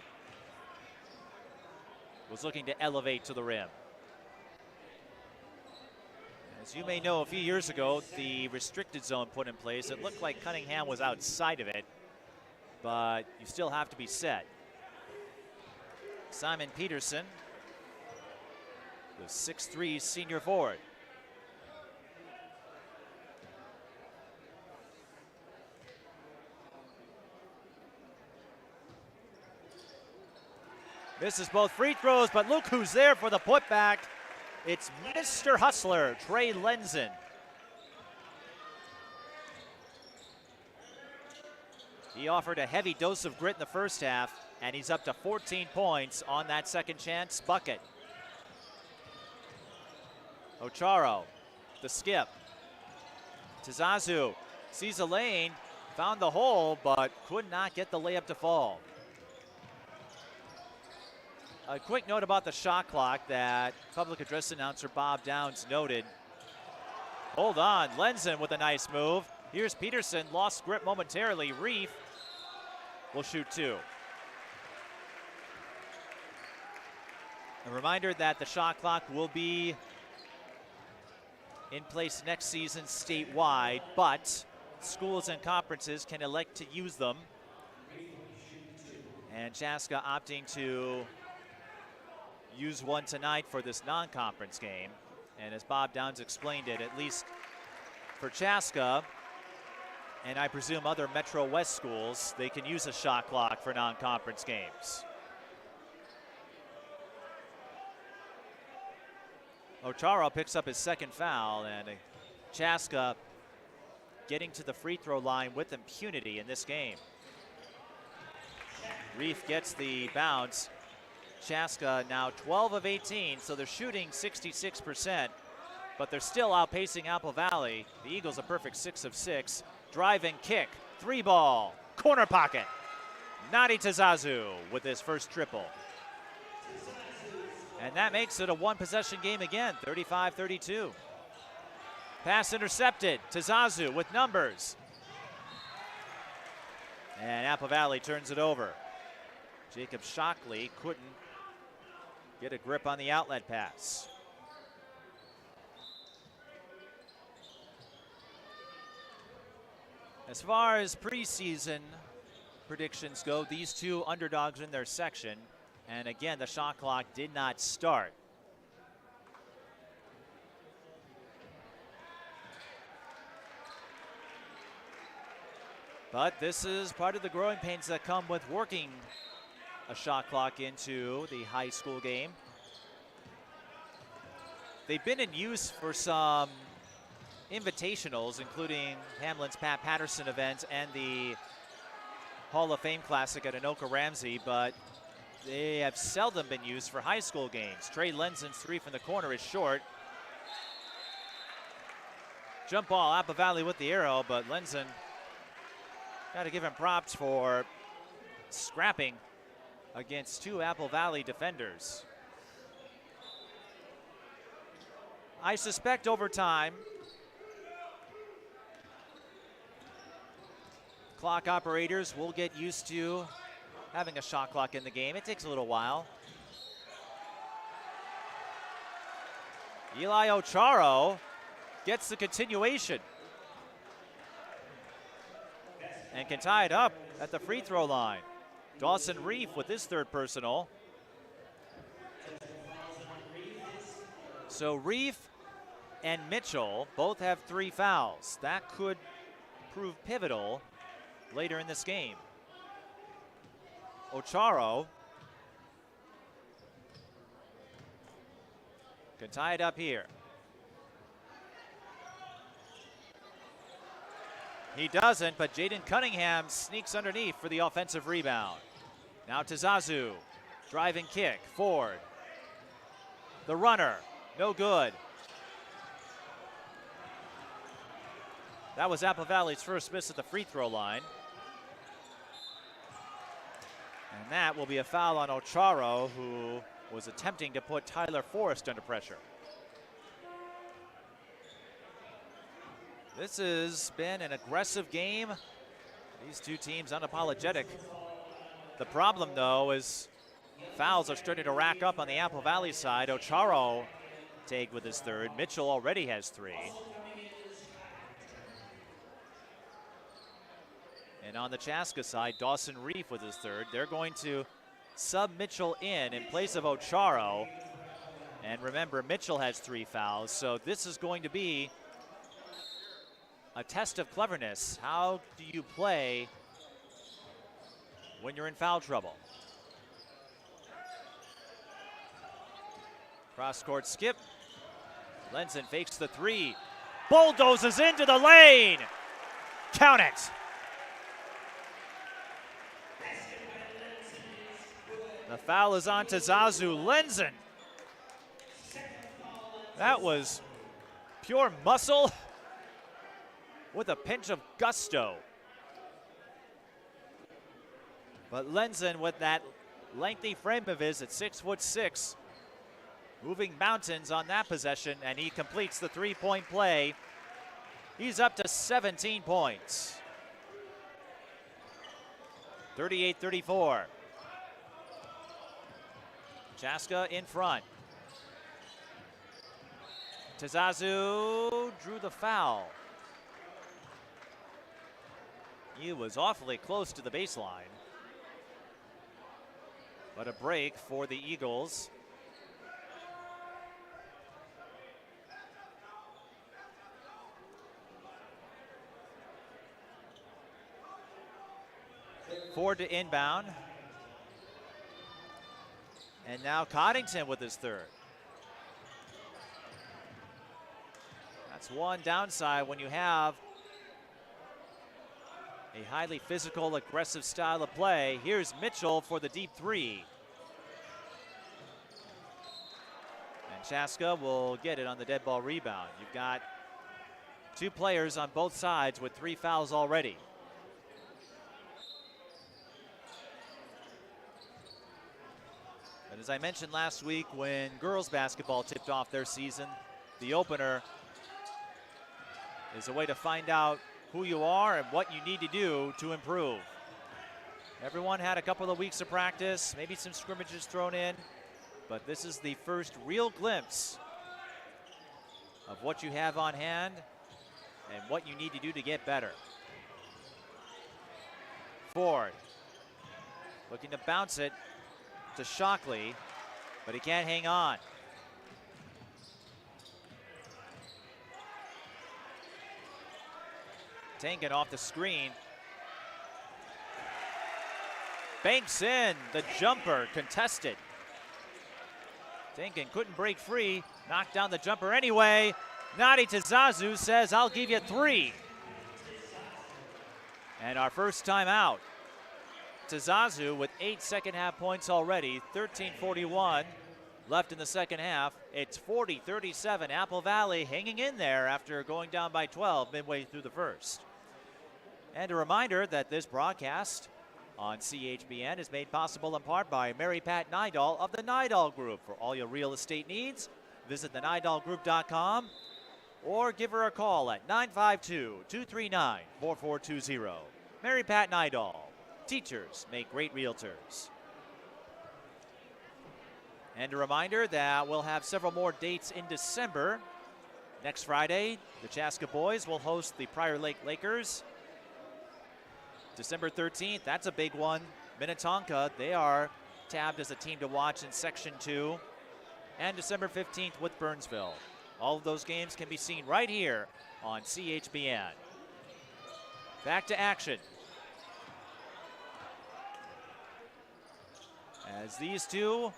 was looking to elevate to the rim. As you may know, a few years ago, the restricted zone put in place. It looked like Cunningham was outside of it, but you still have to be set. Simon Peterson, the 6'3" senior forward. Misses both free throws, but look who's there for the putback. It's Mr. Hustler, Trey Lenzen. He offered a heavy dose of grit in the first half, and he's up to 14 points on that second chance bucket. Ocharo, the skip. Tazazu sees a lane, found the hole, but could not get the layup to fall. A quick note about the shot clock that public address announcer Bob Downs noted. Hold on, Lenzen with a nice move. Here's Peterson, lost grip momentarily. Reef will shoot 2. A reminder that the shot clock will be in place next season statewide, but schools and conferences can elect to use them. And Chaska opting to use one tonight for this non-conference game. And as Bob Downs explained it, at least for Chaska, and I presume other Metro West schools, they can use a shot clock for non-conference games. Ocharo picks up his second foul, and Chaska getting to the free throw line with impunity in this game. Reef gets the bounce. Chaska now 12 of 18, so they're shooting 66%, but they're still outpacing Apple Valley. The Eagles a perfect 6 of 6. Drive and kick, 3-ball, corner pocket. Nadi Tazazu with his first triple. And that makes it a one-possession game again, 35-32. Pass intercepted, Tazazu with numbers. And Apple Valley turns it over. Jacob Shockley couldn't get a grip on the outlet pass. As far as preseason predictions go, these two underdogs in their section. And again, the shot clock did not start. But this is part of the growing pains that come with working a shot clock into the high school game. They've been in use for some invitationals, including Hamlin's Pat Patterson event and the Hall of Fame Classic at Anoka Ramsey, but they have seldom been used for high school games. Trey Lenzen's three from the corner is short. Jump ball, Apple Valley with the arrow, but Lenzen, got to give him props for scrapping against two Apple Valley defenders. I suspect over time, clock operators will get used to having a shot clock in the game. It takes a little while. Eli Ocharo gets the continuation and can tie it up at the free throw line. Dawson Reef with his third personal. So Reef and Mitchell both have 3 fouls. That could prove pivotal later in this game. Ocharo can tie it up here. He doesn't, but Jaden Cunningham sneaks underneath for the offensive rebound. Now to Zazu, drive and kick, Ford. The runner, no good. That was Apple Valley's first miss at the free throw line. And that will be a foul on Ocharo, who was attempting to put Tyler Forrest under pressure. This has been an aggressive game. These two teams unapologetic. The problem, though, is fouls are starting to rack up on the Apple Valley side. Ocharo take with his third. Mitchell already has 3. And on the Chaska side, Dawson Reef with his third. They're going to sub Mitchell in place of Ocharo. And remember, Mitchell has 3 fouls, so this is going to be a test of cleverness. How do you play when you're in foul trouble? Cross-court skip. Lenzen fakes the 3. Bulldozes into the lane. Count it. The foul is on to Zazu. Lenzen. That was pure muscle with a pinch of gusto. But Lenzen, with that lengthy frame of his at 6'6", moving mountains on that possession, and he completes the 3-point play. He's up to 17 points. 38-34. Chaska in front. Tazazu drew the foul. He was awfully close to the baseline. But a break for the Eagles. Ford to inbound. And now Coddington with his third. That's one downside when you have a highly physical, aggressive style of play. Here's Mitchell for the deep three. And Chaska will get it on the dead ball rebound. You've got two players on both sides with 3 fouls already. And as I mentioned last week when girls basketball tipped off their season, the opener is a way to find out who you are and what you need to do to improve. Everyone had a couple of weeks of practice, maybe some scrimmages thrown in, but this is the first real glimpse of what you have on hand and what you need to do to get better. Ford looking to bounce it to Shockley, but he can't hang on. Tankin off the screen. Banks in, the jumper contested. Tankin couldn't break free, knocked down the jumper anyway. Nadi Tazazu says, I'll give you 3. And our first time out. Tazazu with 8 second half points already, 13:41 left in the second half. It's 40-37, Apple Valley hanging in there after going down by 12 midway through the first. And a reminder that this broadcast on CHBN is made possible in part by Mary Pat Nydal of the Nydal Group. For all your real estate needs, visit thenydalgroup.com or give her a call at 952-239-4420. Mary Pat Nydal, teachers make great realtors. And a reminder that we'll have several more dates in December. Next Friday, the Chaska boys will host the Prior Lake Lakers. December 13th, that's a big one. Minnetonka, they are tabbed as a team to watch in Section 2. And December 15th with Burnsville. All of those games can be seen right here on CHBN. Back to action. As these two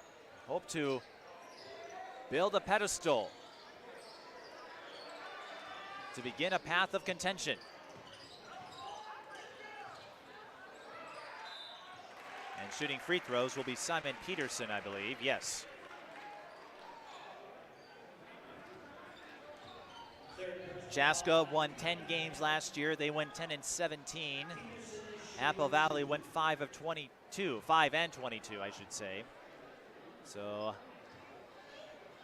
hope to build a pedestal to begin a path of contention. And shooting free throws will be Simon Peterson, I believe. Yes. Chaska won 10 games last year. They went 10-17. Apple Valley went 5 and 22, I should say. So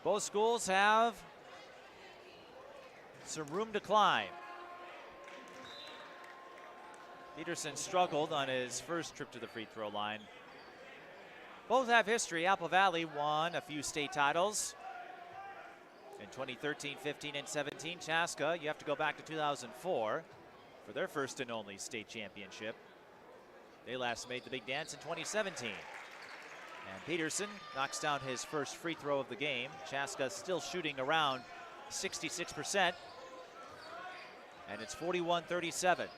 both schools have some room to climb. Peterson struggled on his first trip to the free throw line. Both have history. Apple Valley won a few state titles in 2013, 15, and 17. Chaska, you have to go back to 2004 for their first and only state championship. They last made the big dance in 2017. And Peterson knocks down his first free throw of the game. Chaska still shooting around 66%. And it's 41-37.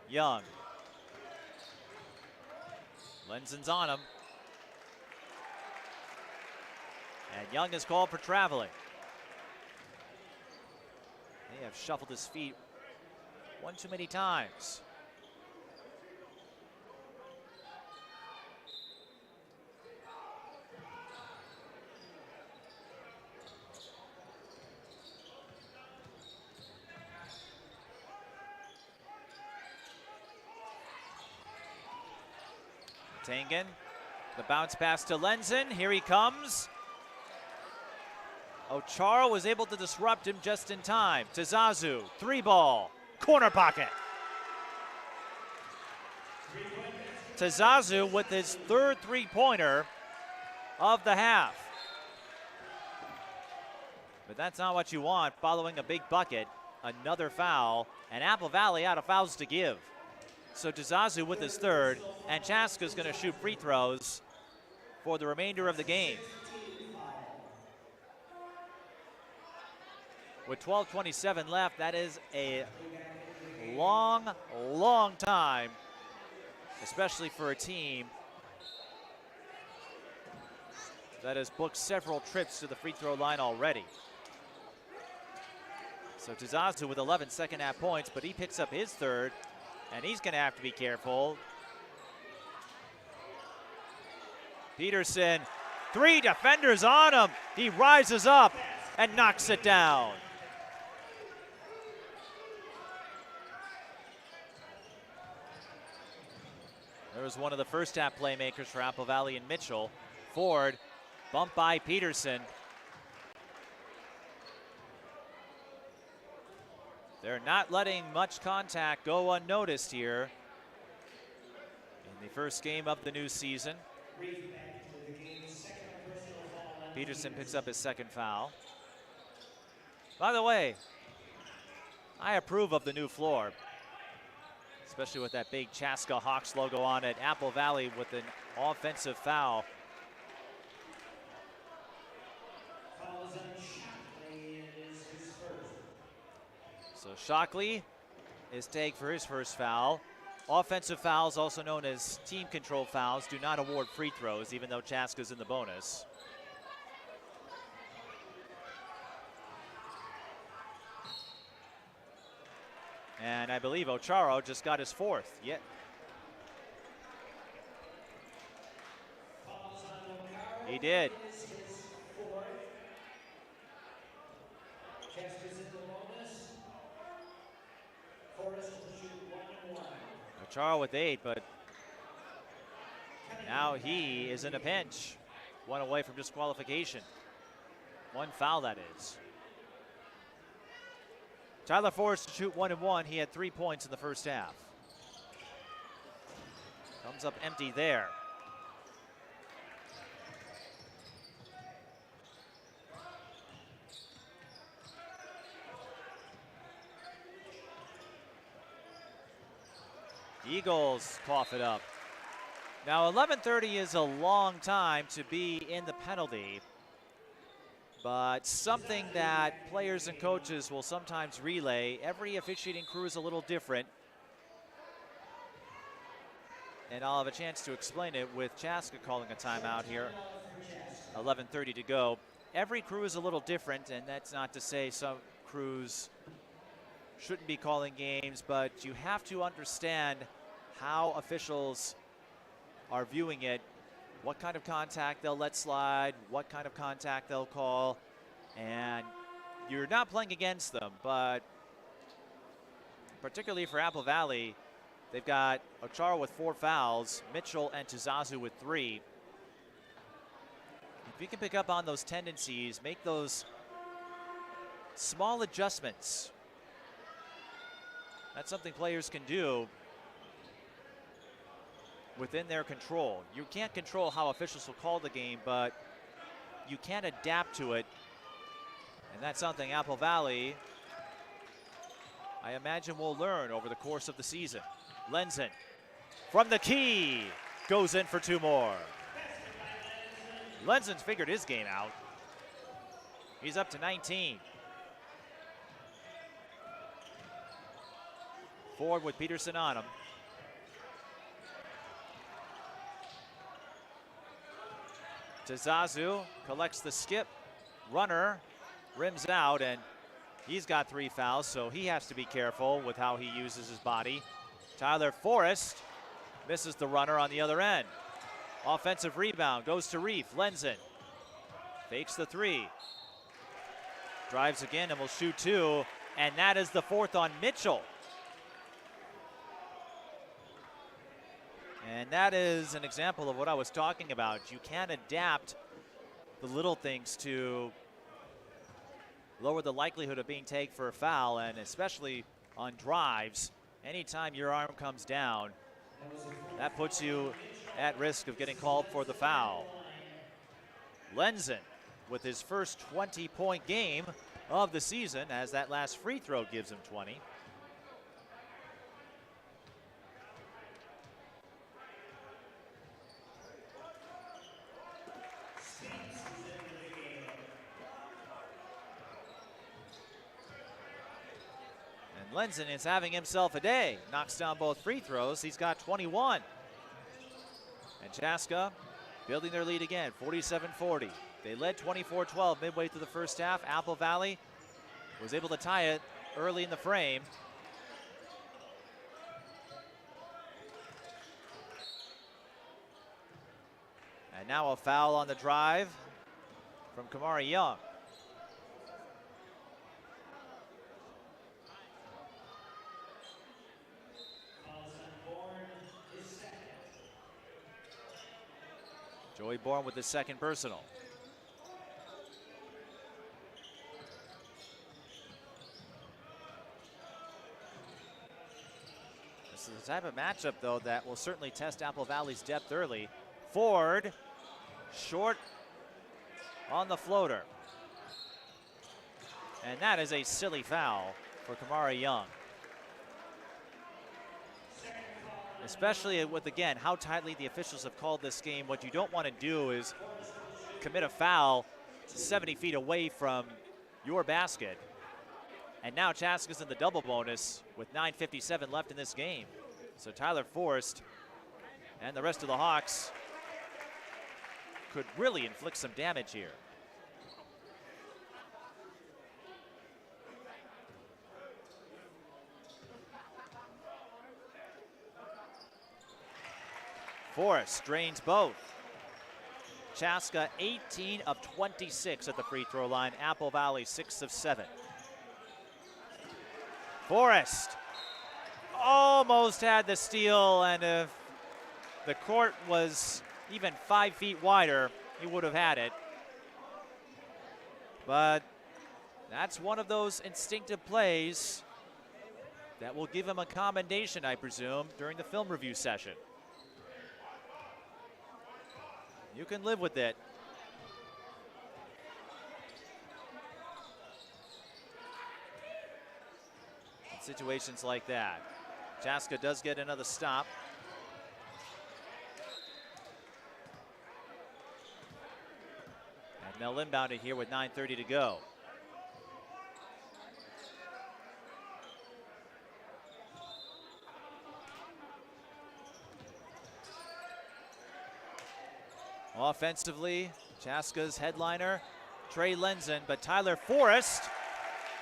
Young. Lenzen's on him. And Young is called for traveling. They have shuffled his feet one too many times. Tangen, the bounce pass to Lenzen. Here he comes. Ocharo was able to disrupt him just in time. Tazazu, 3-ball, corner pocket. Tazazu with his third three-pointer of the half. But that's not what you want following a big bucket. Another foul, and Apple Valley out of fouls to give. So Tazazu with his third, and Chaska's going to shoot free throws for the remainder of the game. With 12:27 left, that is a long, long time especially for a team that has booked several trips to the free throw line already. So Tizazu with 11 second half points, but he picks up his third, and he's going to have to be careful. Peterson, 3 defenders on him. He rises up and knocks it down. There was one of the first half playmakers for Apple Valley and Mitchell. Ford, bumped by Peterson. They're not letting much contact go unnoticed here in the first game of the new season. Peterson picks up his second foul. By the way, I approve of the new floor, especially with that big Chaska Hawks logo on it. Apple Valley with an offensive foul. So Shockley is tagged for his first foul. Offensive fouls, also known as team control fouls, do not award free throws, even though Chaska's in the bonus. And I believe Ocharo just got his fourth. Yeah. He did. Ocharo with 8, but now he is in a pinch. 1 away from disqualification. 1 foul, that is. Tyler forced to shoot 1 and 1. He had 3 points in the first half. Comes up empty there. Eagles cough it up. Now 11:30 is a long time to be in the penalty, but something that players and coaches will sometimes relay. Every officiating crew is a little different, and I'll have a chance to explain it with Chaska calling a timeout here. 11:30 to go. Every crew is a little different, and that's not to say some crews shouldn't be calling games, but you have to understand how officials are viewing it, what kind of contact they'll let slide, what kind of contact they'll call, and you're not playing against them, but particularly for Apple Valley, they've got Ocharo with 4 fouls, Mitchell and Tizazu with 3. If you can pick up on those tendencies, make those small adjustments, that's something players can do within their control. You can't control how officials will call the game, but you can adapt to it. And that's something Apple Valley, I imagine, will learn over the course of the season. Lenzen from the key goes in for 2 more. Lenzen's figured his game out. He's up to 19. Ford with Peterson on him. Tizazu collects the skip. Runner rims out, and he's got 3 fouls, so he has to be careful with how he uses his body. Tyler Forrest misses the runner on the other end. Offensive rebound goes to Reef. Lenzen fakes the 3. Drives again and will shoot 2, and that is the 4th on Mitchell. And that is an example of what I was talking about. You can adapt the little things to lower the likelihood of being tagged for a foul, and especially on drives, anytime your arm comes down, that puts you at risk of getting called for the foul. Lenzen with his first 20-point game of the season, as that last free throw gives him 20. Lenzen is having himself a day. Knocks down both free throws. He's got 21. And Chaska building their lead again, 47-40. They led 24-12 midway through the first half. Apple Valley was able to tie it early in the frame. And now a foul on the drive from Kamari Young. Joey Bourne with the second personal. This is the type of matchup, though, that will certainly test Apple Valley's depth early. Ford, short on the floater. And that is a silly foul for Kamari Young. Especially with, again, how tightly the officials have called this game. What you don't want to do is commit a foul 70 feet away from your basket. And now Chaska's in the double bonus with 9:57 left in this game. So Tyler Forrest and the rest of the Hawks could really inflict some damage here. Forrest drains both. Chaska 18 of 26 at the free throw line. Apple Valley 6 of 7. Forrest almost had the steal, and if the court was even 5 feet wider, he would have had it. But that's one of those instinctive plays that will give him a commendation, I presume, during the film review session. You can live with it. In situations like that. Chaska does get another stop. And they'll inbound it here with 9:30 to go. Offensively, Chaska's headliner, Trey Lenzen, but Tyler Forrest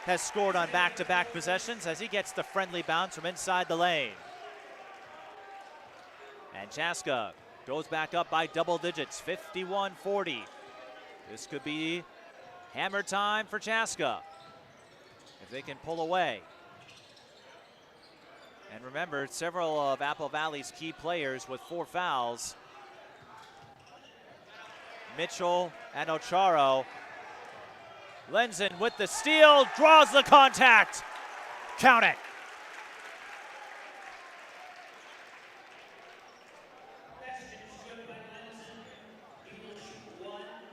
has scored on back-to-back possessions as he gets the friendly bounce from inside the lane. And Chaska goes back up by double digits, 51-40. This could be hammer time for Chaska if they can pull away. And remember, several of Apple Valley's key players with 4 fouls. Mitchell and Ocharo. Lenzen with the steal, draws the contact. Count it.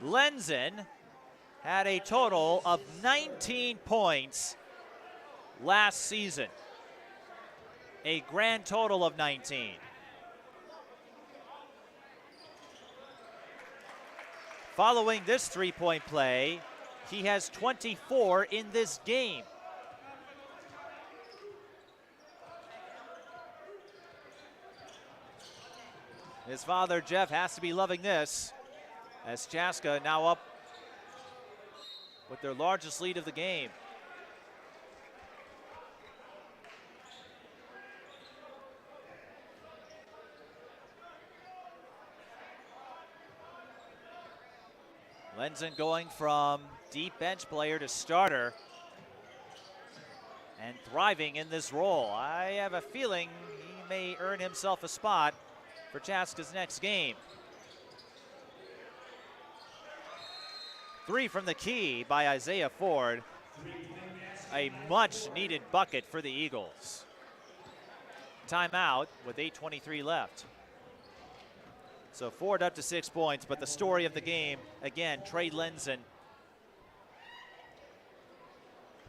Lenzen had a total of 19 points last season. A grand total of 19. Following this three-point play, he has 24 in this game. His father, Jeff, has to be loving this, as Chaska now up with their largest lead of the game. Lenzen going from deep bench player to starter and thriving in this role. I have a feeling he may earn himself a spot for Chaska's next game. 3 from the key by Isaiah Ford. A much needed bucket for the Eagles. Timeout with 8:23 left. So Ford up to 6 points, but the story of the game, again, Trey Lenzen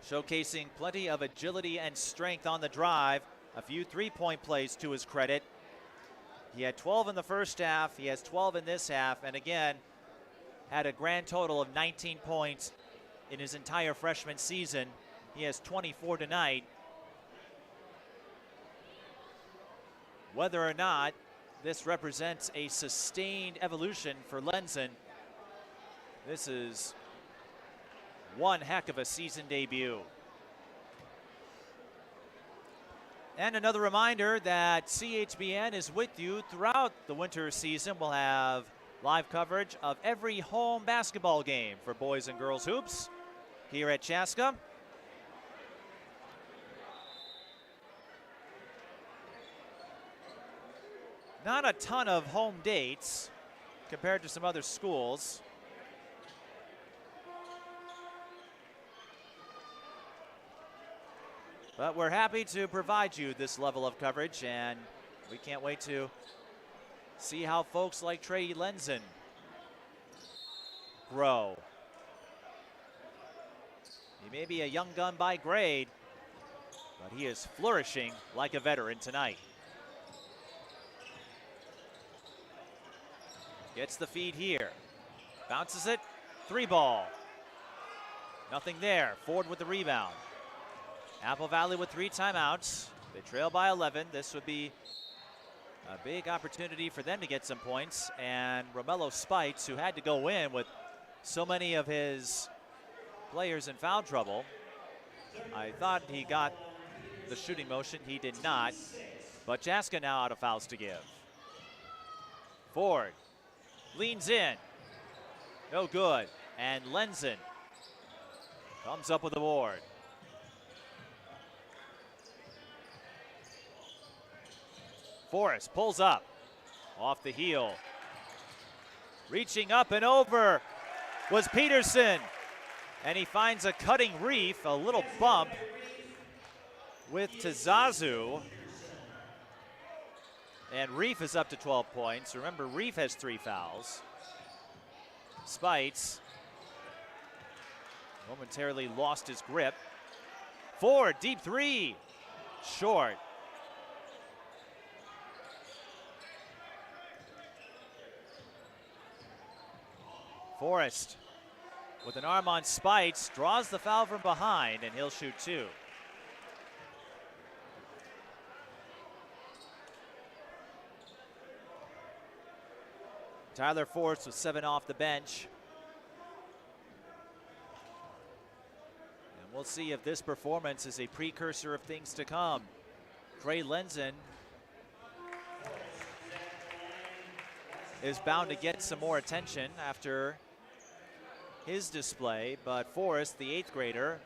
showcasing plenty of agility and strength on the drive. A few three-point plays to his credit. He had 12 in the first half. He has 12 in this half, and again, had a grand total of 19 points in his entire freshman season. He has 24 tonight. Whether or not this represents a sustained evolution for Lenzen. This is one heck of a season debut. And another reminder that CHBN is with you throughout the winter season. We'll have live coverage of every home basketball game for boys and girls hoops here at Chaska. Not a ton of home dates compared to some other schools. But we're happy to provide you this level of coverage, and we can't wait to see how folks like Trey Lenzen grow. He may be a young gun by grade, but he is flourishing like a veteran tonight. Gets the feed here. Bounces it. 3 ball. Nothing there. Ford with the rebound. Apple Valley with 3 timeouts. They trail by 11. This would be a big opportunity for them to get some points. And Romello Spites, who had to go in with so many of his players in foul trouble. I thought he got the shooting motion. He did not. But Chaska now out of fouls to give. Ford leans in. No good. And Lenzen comes up with the board. Forrest pulls up. Off the heel. Reaching up and over was Peterson. And he finds a cutting Reef, a little bump with Tazazu. And Reef is up to 12 points. Remember, Reef has 3 fouls. Spites momentarily lost his grip. Ford, deep 3. Short. Forrest with an arm on Spites, draws the foul from behind, and he'll shoot 2. Tyler Forrest with 7 off the bench. And we'll see if this performance is a precursor of things to come. Trey Lenzen is bound to get some more attention after his display, but Forrest, the 8th grader,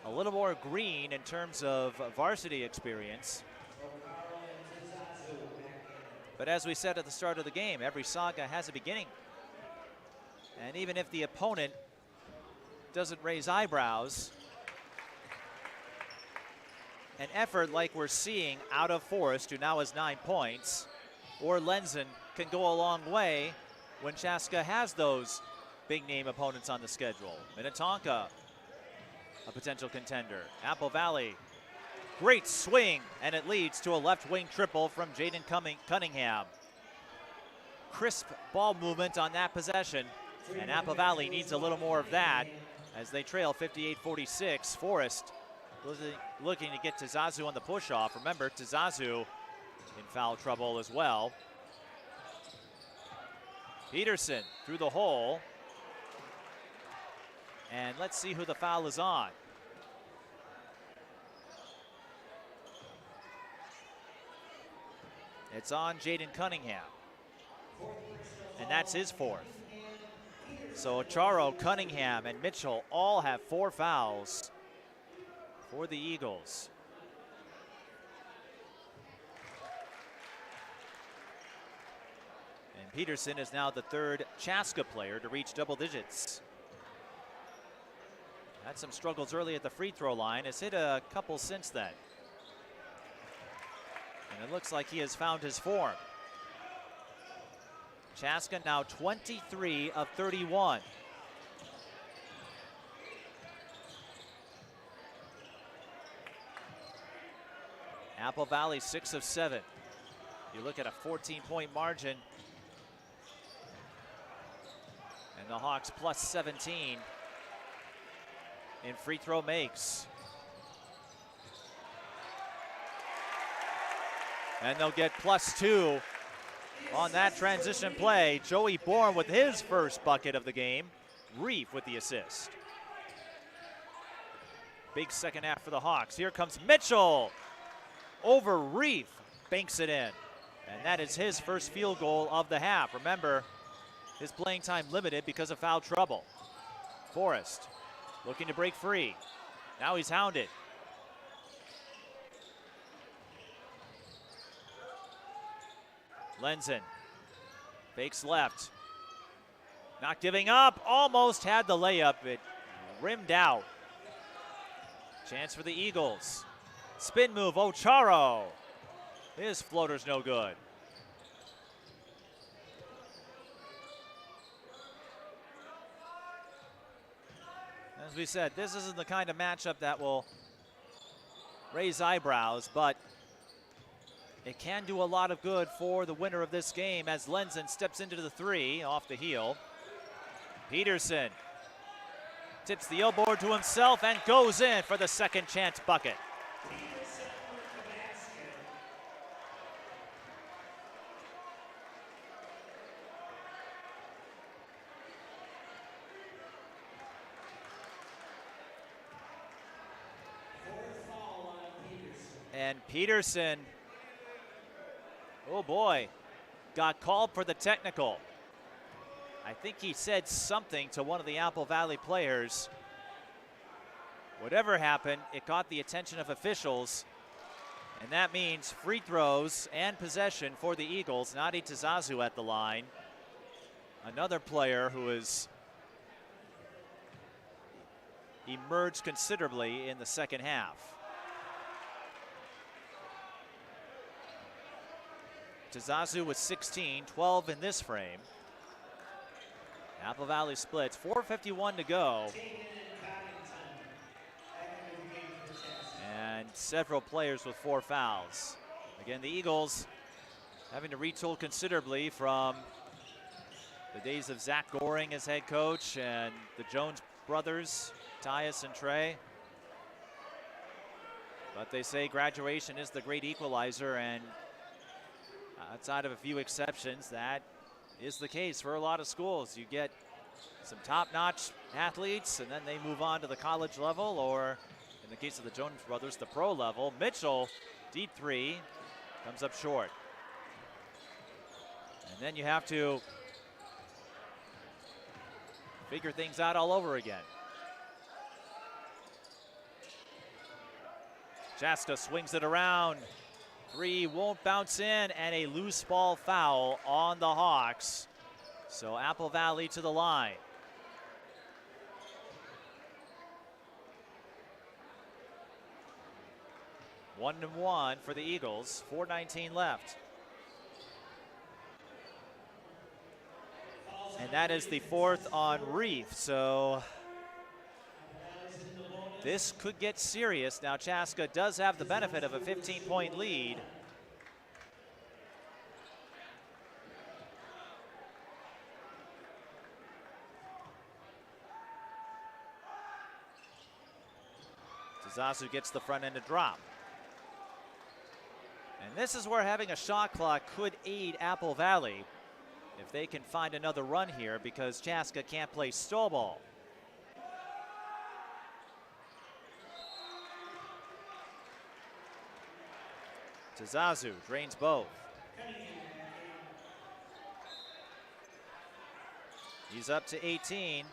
a little more green in terms of varsity experience. But as we said at the start of the game, every saga has a beginning. And even if the opponent doesn't raise eyebrows, an effort like we're seeing out of Forrest, who now has 9 points, or Lenzen, can go a long way when Chaska has those big name opponents on the schedule. Minnetonka, a potential contender. Apple Valley, great swing, and it leads to a left wing triple from Jaden Cunningham. Crisp ball movement on that possession, and Apple Valley needs a little more of that as they trail 58-46. Forrest looking to get Tazazu on the push-off. Remember, Tazazu in foul trouble as well. Peterson through the hole. And let's see who the foul is on. It's on Jaden Cunningham. And that's his 4th. So Charo, Cunningham, and Mitchell all have 4 fouls for the Eagles. And Peterson is now the 3rd Chaska player to reach double digits. Had some struggles early at the free throw line. Has hit a couple since then. And it looks like he has found his form. Chaska now 23 of 31. Apple Valley 6 of 7. You look at a 14-point margin. And the Hawks plus 17 in free throw makes. And they'll get +2 on that transition play. Joey Bourne with his first bucket of the game. Reef with the assist. Big second half for the Hawks. Here comes Mitchell over Reef, banks it in. And that is his first field goal of the half. Remember, his playing time limited because of foul trouble. Forrest looking to break free. Now he's hounded. Lenzen fakes left. Not giving up, almost had the layup. It rimmed out. Chance for the Eagles. Spin move, Ocharo. His floater's no good. As we said, this isn't the kind of matchup that will raise eyebrows, but it can do a lot of good for the winner of this game as Lenzen steps into the three off the heel. Peterson tips the elbow to himself and goes in for the second chance bucket. And Peterson, oh boy, got called for the technical. I think he said something to one of the Apple Valley players. Whatever happened, it got the attention of officials, and that means free throws and possession for the Eagles. Nadi Tazazu at the line. Another player who has emerged considerably in the second half. Tazazu with 16, 12 in this frame. Apple Valley splits, 4:51 to go. And several players with 4 fouls. Again, the Eagles having to retool considerably from the days of Zach Goring as head coach and the Jones brothers, Tyus and Trey. But they say graduation is the great equalizer, and outside of a few exceptions, that is the case for a lot of schools. You get some top-notch athletes, and then they move on to the college level, or in the case of the Jones brothers, the pro level. Mitchell, deep three, comes up short. And then you have to figure things out all over again. Chaska swings it around. Three won't bounce in, and a loose ball foul on the Hawks. So Apple Valley to the line. One and one for the Eagles, 4:19 left. And that is the fourth on Reef, so this could get serious. Now Chaska does have the benefit of a 15-point lead. Tazazu gets the front end to drop. And this is where having a shot clock could aid Apple Valley if they can find another run here, because Chaska can't play stall ball. Tazazu drains both. He's up to 18.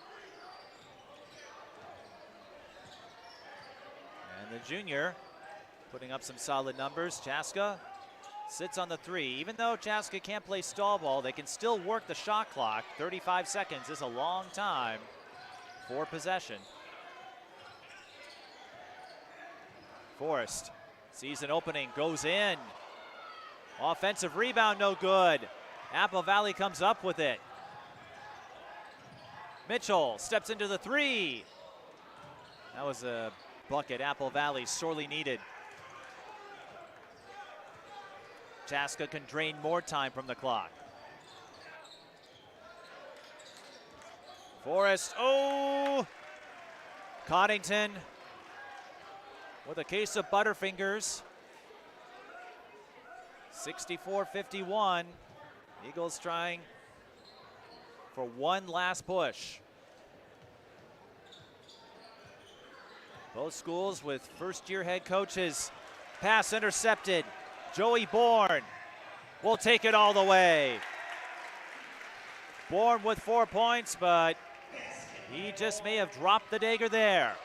And the junior putting up some solid numbers. Chaska sits on the three. Even though Chaska can't play stall ball, they can still work the shot clock. 35 seconds is a long time for possession. Forrest sees an opening, goes in. Offensive rebound, no good. Apple Valley comes up with it. Mitchell steps into the three. That was a bucket Apple Valley sorely needed. Chaska can drain more time from the clock. Forrest, oh! Coddington with a case of Butterfingers. 64-51. Eagles trying for one last push. Both schools with first-year head coaches. Pass intercepted. Joey Bourne will take it all the way. Bourne with 4 points, but he just may have dropped the dagger there.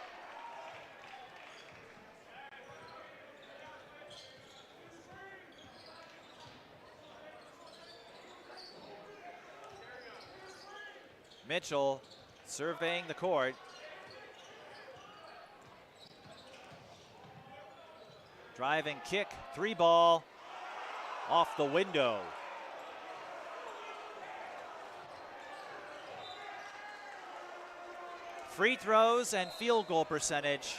Mitchell surveying the court. Drive and kick, 3-ball, off the window. Free throws and field goal percentage.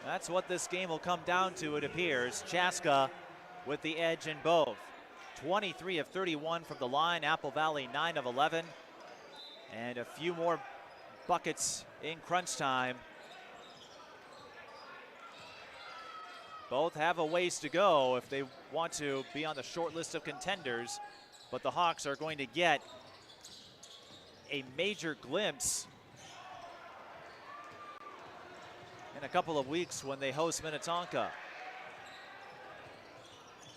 That's what this game will come down to, it appears. Chaska with the edge in both. 23 of 31 from the line. Apple Valley 9 of 11. And a few more buckets in crunch time. Both have a ways to go if they want to be on the short list of contenders, but the Hawks are going to get a major glimpse in a couple of weeks when they host Minnetonka.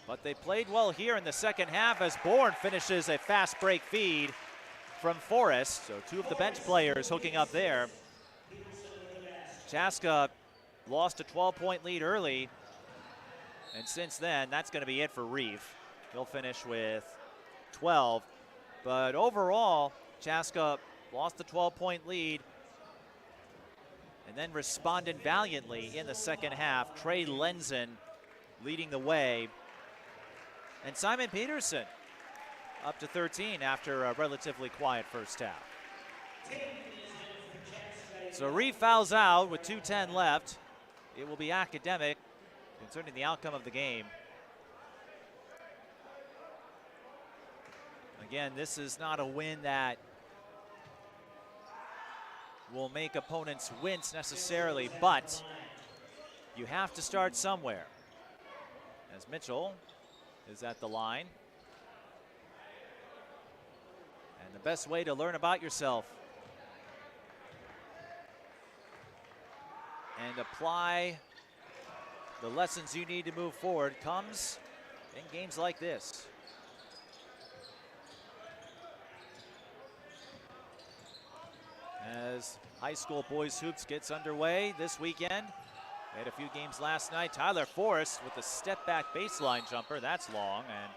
But they played well here in the second half as Bourne finishes a fast break feed from Forrest. So two of the bench players hooking up there. Chaska lost a 12-point lead early. And since then, that's going to be it for Reef. He'll finish with 12. But overall, Chaska lost the 12-point lead and then responded valiantly in the second half. Trey Lenzen leading the way. And Simon Peterson up to 13 after a relatively quiet first half. So Reef fouls out with 2:10 left. It will be academic concerning the outcome of the game. Again, this is not a win that will make opponents wince necessarily, but you have to start somewhere. As Mitchell is at the line. And the best way to learn about yourself and apply the lessons you need to move forward comes in games like this. As high school boys hoops gets underway this weekend. We had a few games last night. Tyler Forrest with the step back baseline jumper. That's long, and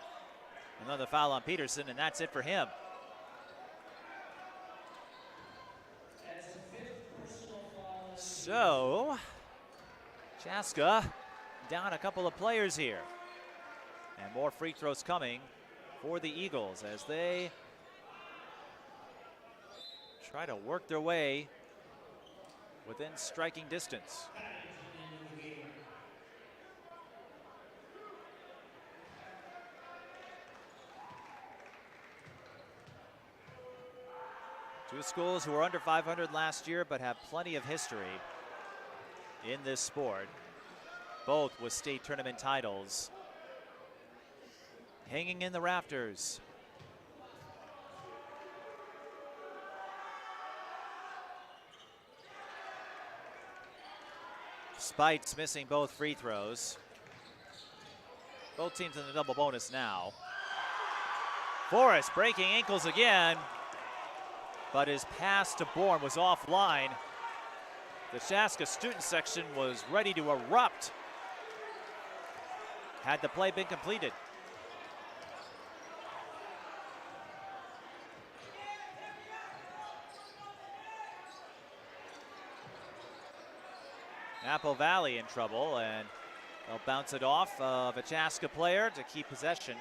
another foul on Peterson, and that's it for him. So, Chaska down a couple of players here. And more free throws coming for the Eagles as they try to work their way within striking distance. Two schools who were under 500 last year but have plenty of history in this sport. Both with state tournament titles hanging in the rafters. Spites missing both free throws. Both teams in the double bonus now. Forrest breaking ankles again, but his pass to Bourne was offline. The Chaska student section was ready to erupt had the play been completed. Apple Valley in trouble, and they'll bounce it off of a Chaska player to keep possession.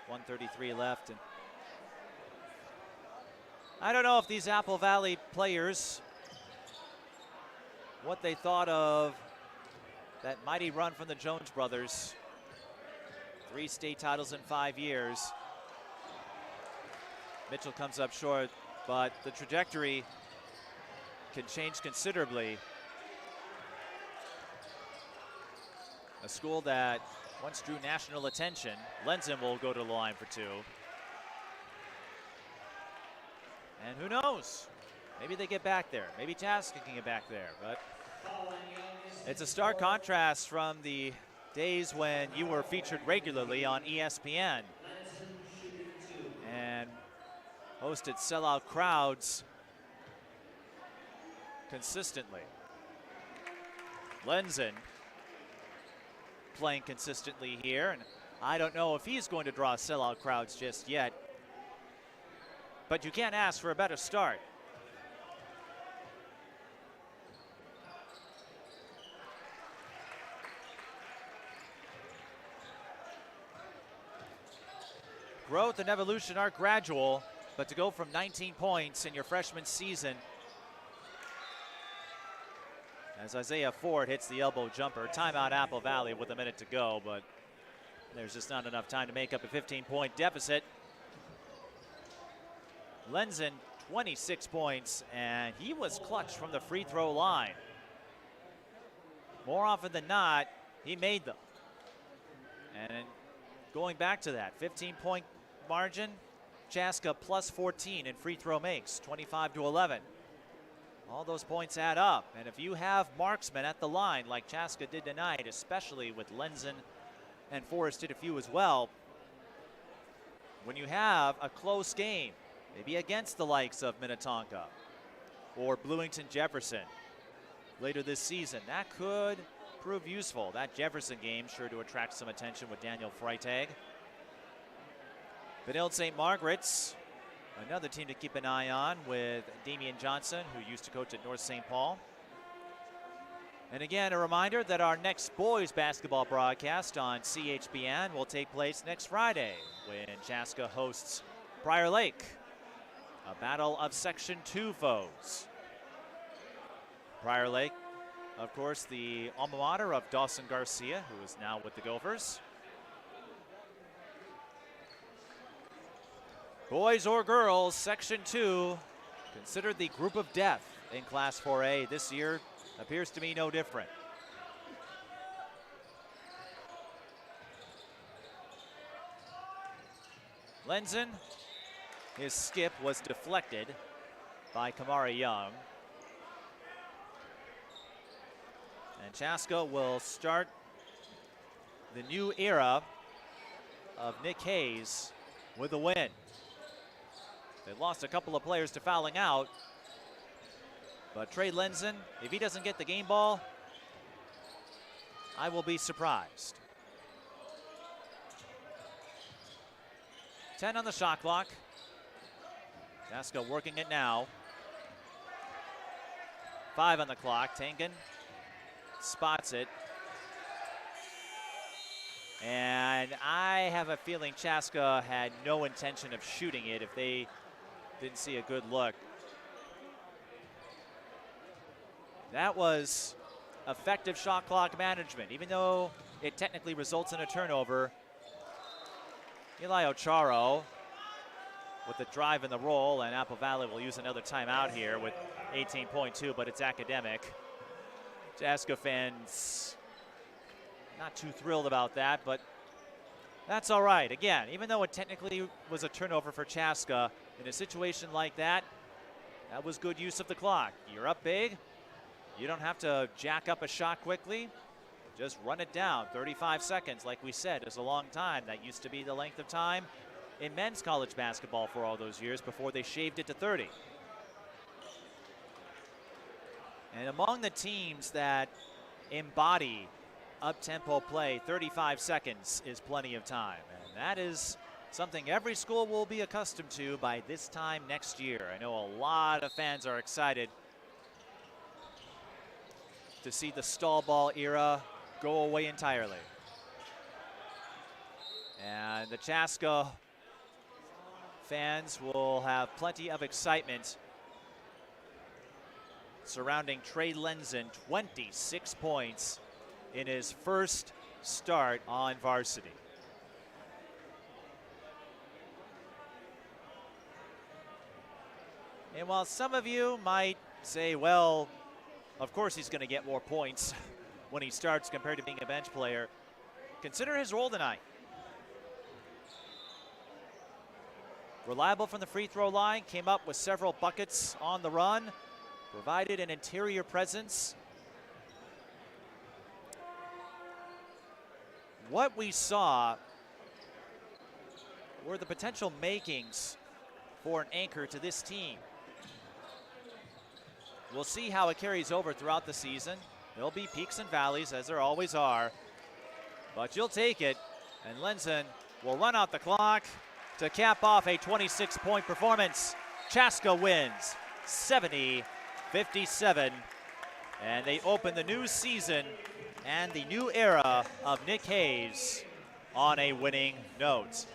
1:33 left. And I don't know if these Apple Valley players, what they thought of that mighty run from the Jones brothers. 3 state titles in 5 years. Mitchell comes up short, but the trajectory can change considerably. A school that once drew national attention. Lenzen will go to the line for 2. And who knows? Maybe they get back there. Maybe Chaska can get back there. But it's a stark contrast from the days when you were featured regularly on ESPN and hosted sellout crowds consistently. Lenzen playing consistently here, and I don't know if he's going to draw sellout crowds just yet, but you can't ask for a better start. Growth and evolution are gradual, but to go from 19 points in your freshman season, as Isaiah Ford hits the elbow jumper, timeout Apple Valley with a minute to go, but there's just not enough time to make up a 15-point deficit. Lenzen, 26 points, and he was clutch from the free throw line. More often than not, he made them. And going back to that, 15-point margin, Chaska plus 14 in free throw makes, 25-11. All those points add up, and if you have marksmen at the line like Chaska did tonight, especially with Lenzen and Forrest did a few as well, when you have a close game, maybe against the likes of Minnetonka or Bloomington Jefferson later this season, that could prove useful. That Jefferson game sure to attract some attention with Daniel Freitag. Benilde St. Margaret's another team to keep an eye on with Damian Johnson, who used to coach at North St. Paul. And again, a reminder that our next boys basketball broadcast on CHBN will take place next Friday when Chaska hosts Prior Lake, a battle of Section 2 foes. Prior Lake, of course, the alma mater of Dawson Garcia, who is now with the Gophers. Boys or girls, Section 2, considered the group of death in Class 4A. This year appears to be no different. Lenzen, his skip was deflected by Kamari Young. And Chaska will start the new era of Nick Hayes with a win. They lost a couple of players to fouling out, but Trey Lenzen, if he doesn't get the game ball, I will be surprised. 10 on the shot clock. Chaska working it now. 5 on the clock. Tangen spots it. And I have a feeling Chaska had no intention of shooting it if they didn't see a good look. That was effective shot clock management. Even though it technically results in a turnover, Eli Ocharo with the drive and the roll, and Apple Valley will use another timeout here with 18.2, but it's academic. Chaska fans not too thrilled about that, but that's all right. Again, even though it technically was a turnover for Chaska, in a situation like that, that was good use of the clock. You're up big. You don't have to jack up a shot quickly. Just run it down. 35 seconds, like we said, is a long time. That used to be the length of time in men's college basketball for all those years before they shaved it to 30. And among the teams that embody up-tempo play, 35 seconds is plenty of time. And that is something every school will be accustomed to by this time next year. I know a lot of fans are excited to see the stall ball era go away entirely. And the Chaska fans will have plenty of excitement surrounding Trey Lenzen, 26 points in his first start on varsity. And while some of you might say, well, of course he's going to get more points when he starts compared to being a bench player, consider his role tonight. Reliable from the free throw line, came up with several buckets on the run, provided an interior presence. What we saw were the potential makings for an anchor to this team. We'll see how it carries over throughout the season. There'll be peaks and valleys, as there always are, but you'll take it, and Lenzen will run out the clock to cap off a 26-point performance. Chaska wins 70-57, and they open the new season and the new era of Nick Hayes on a winning note.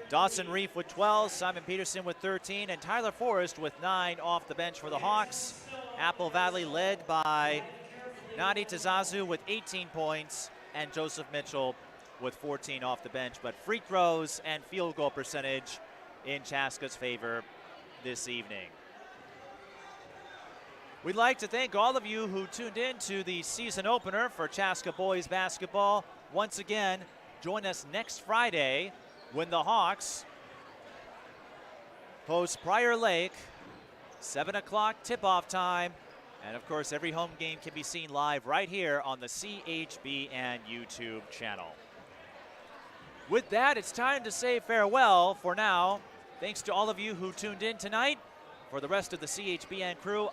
Dawson Reef with 12, Simon Peterson with 13, and Tyler Forrest with 9 off the bench for the Hawks. Apple Valley led by Nadi Tazazu with 18 points and Joseph Mitchell with 14 off the bench, but free throws and field goal percentage in Chaska's favor this evening. We'd like to thank all of you who tuned in to the season opener for Chaska boys basketball. Once again, join us next Friday when the Hawks host Prior Lake, 7 o'clock tip-off time. And of course, every home game can be seen live right here on the CHB and YouTube channel. With that, it's time to say farewell for now. Thanks to all of you who tuned in tonight. For the rest of the CHBN crew,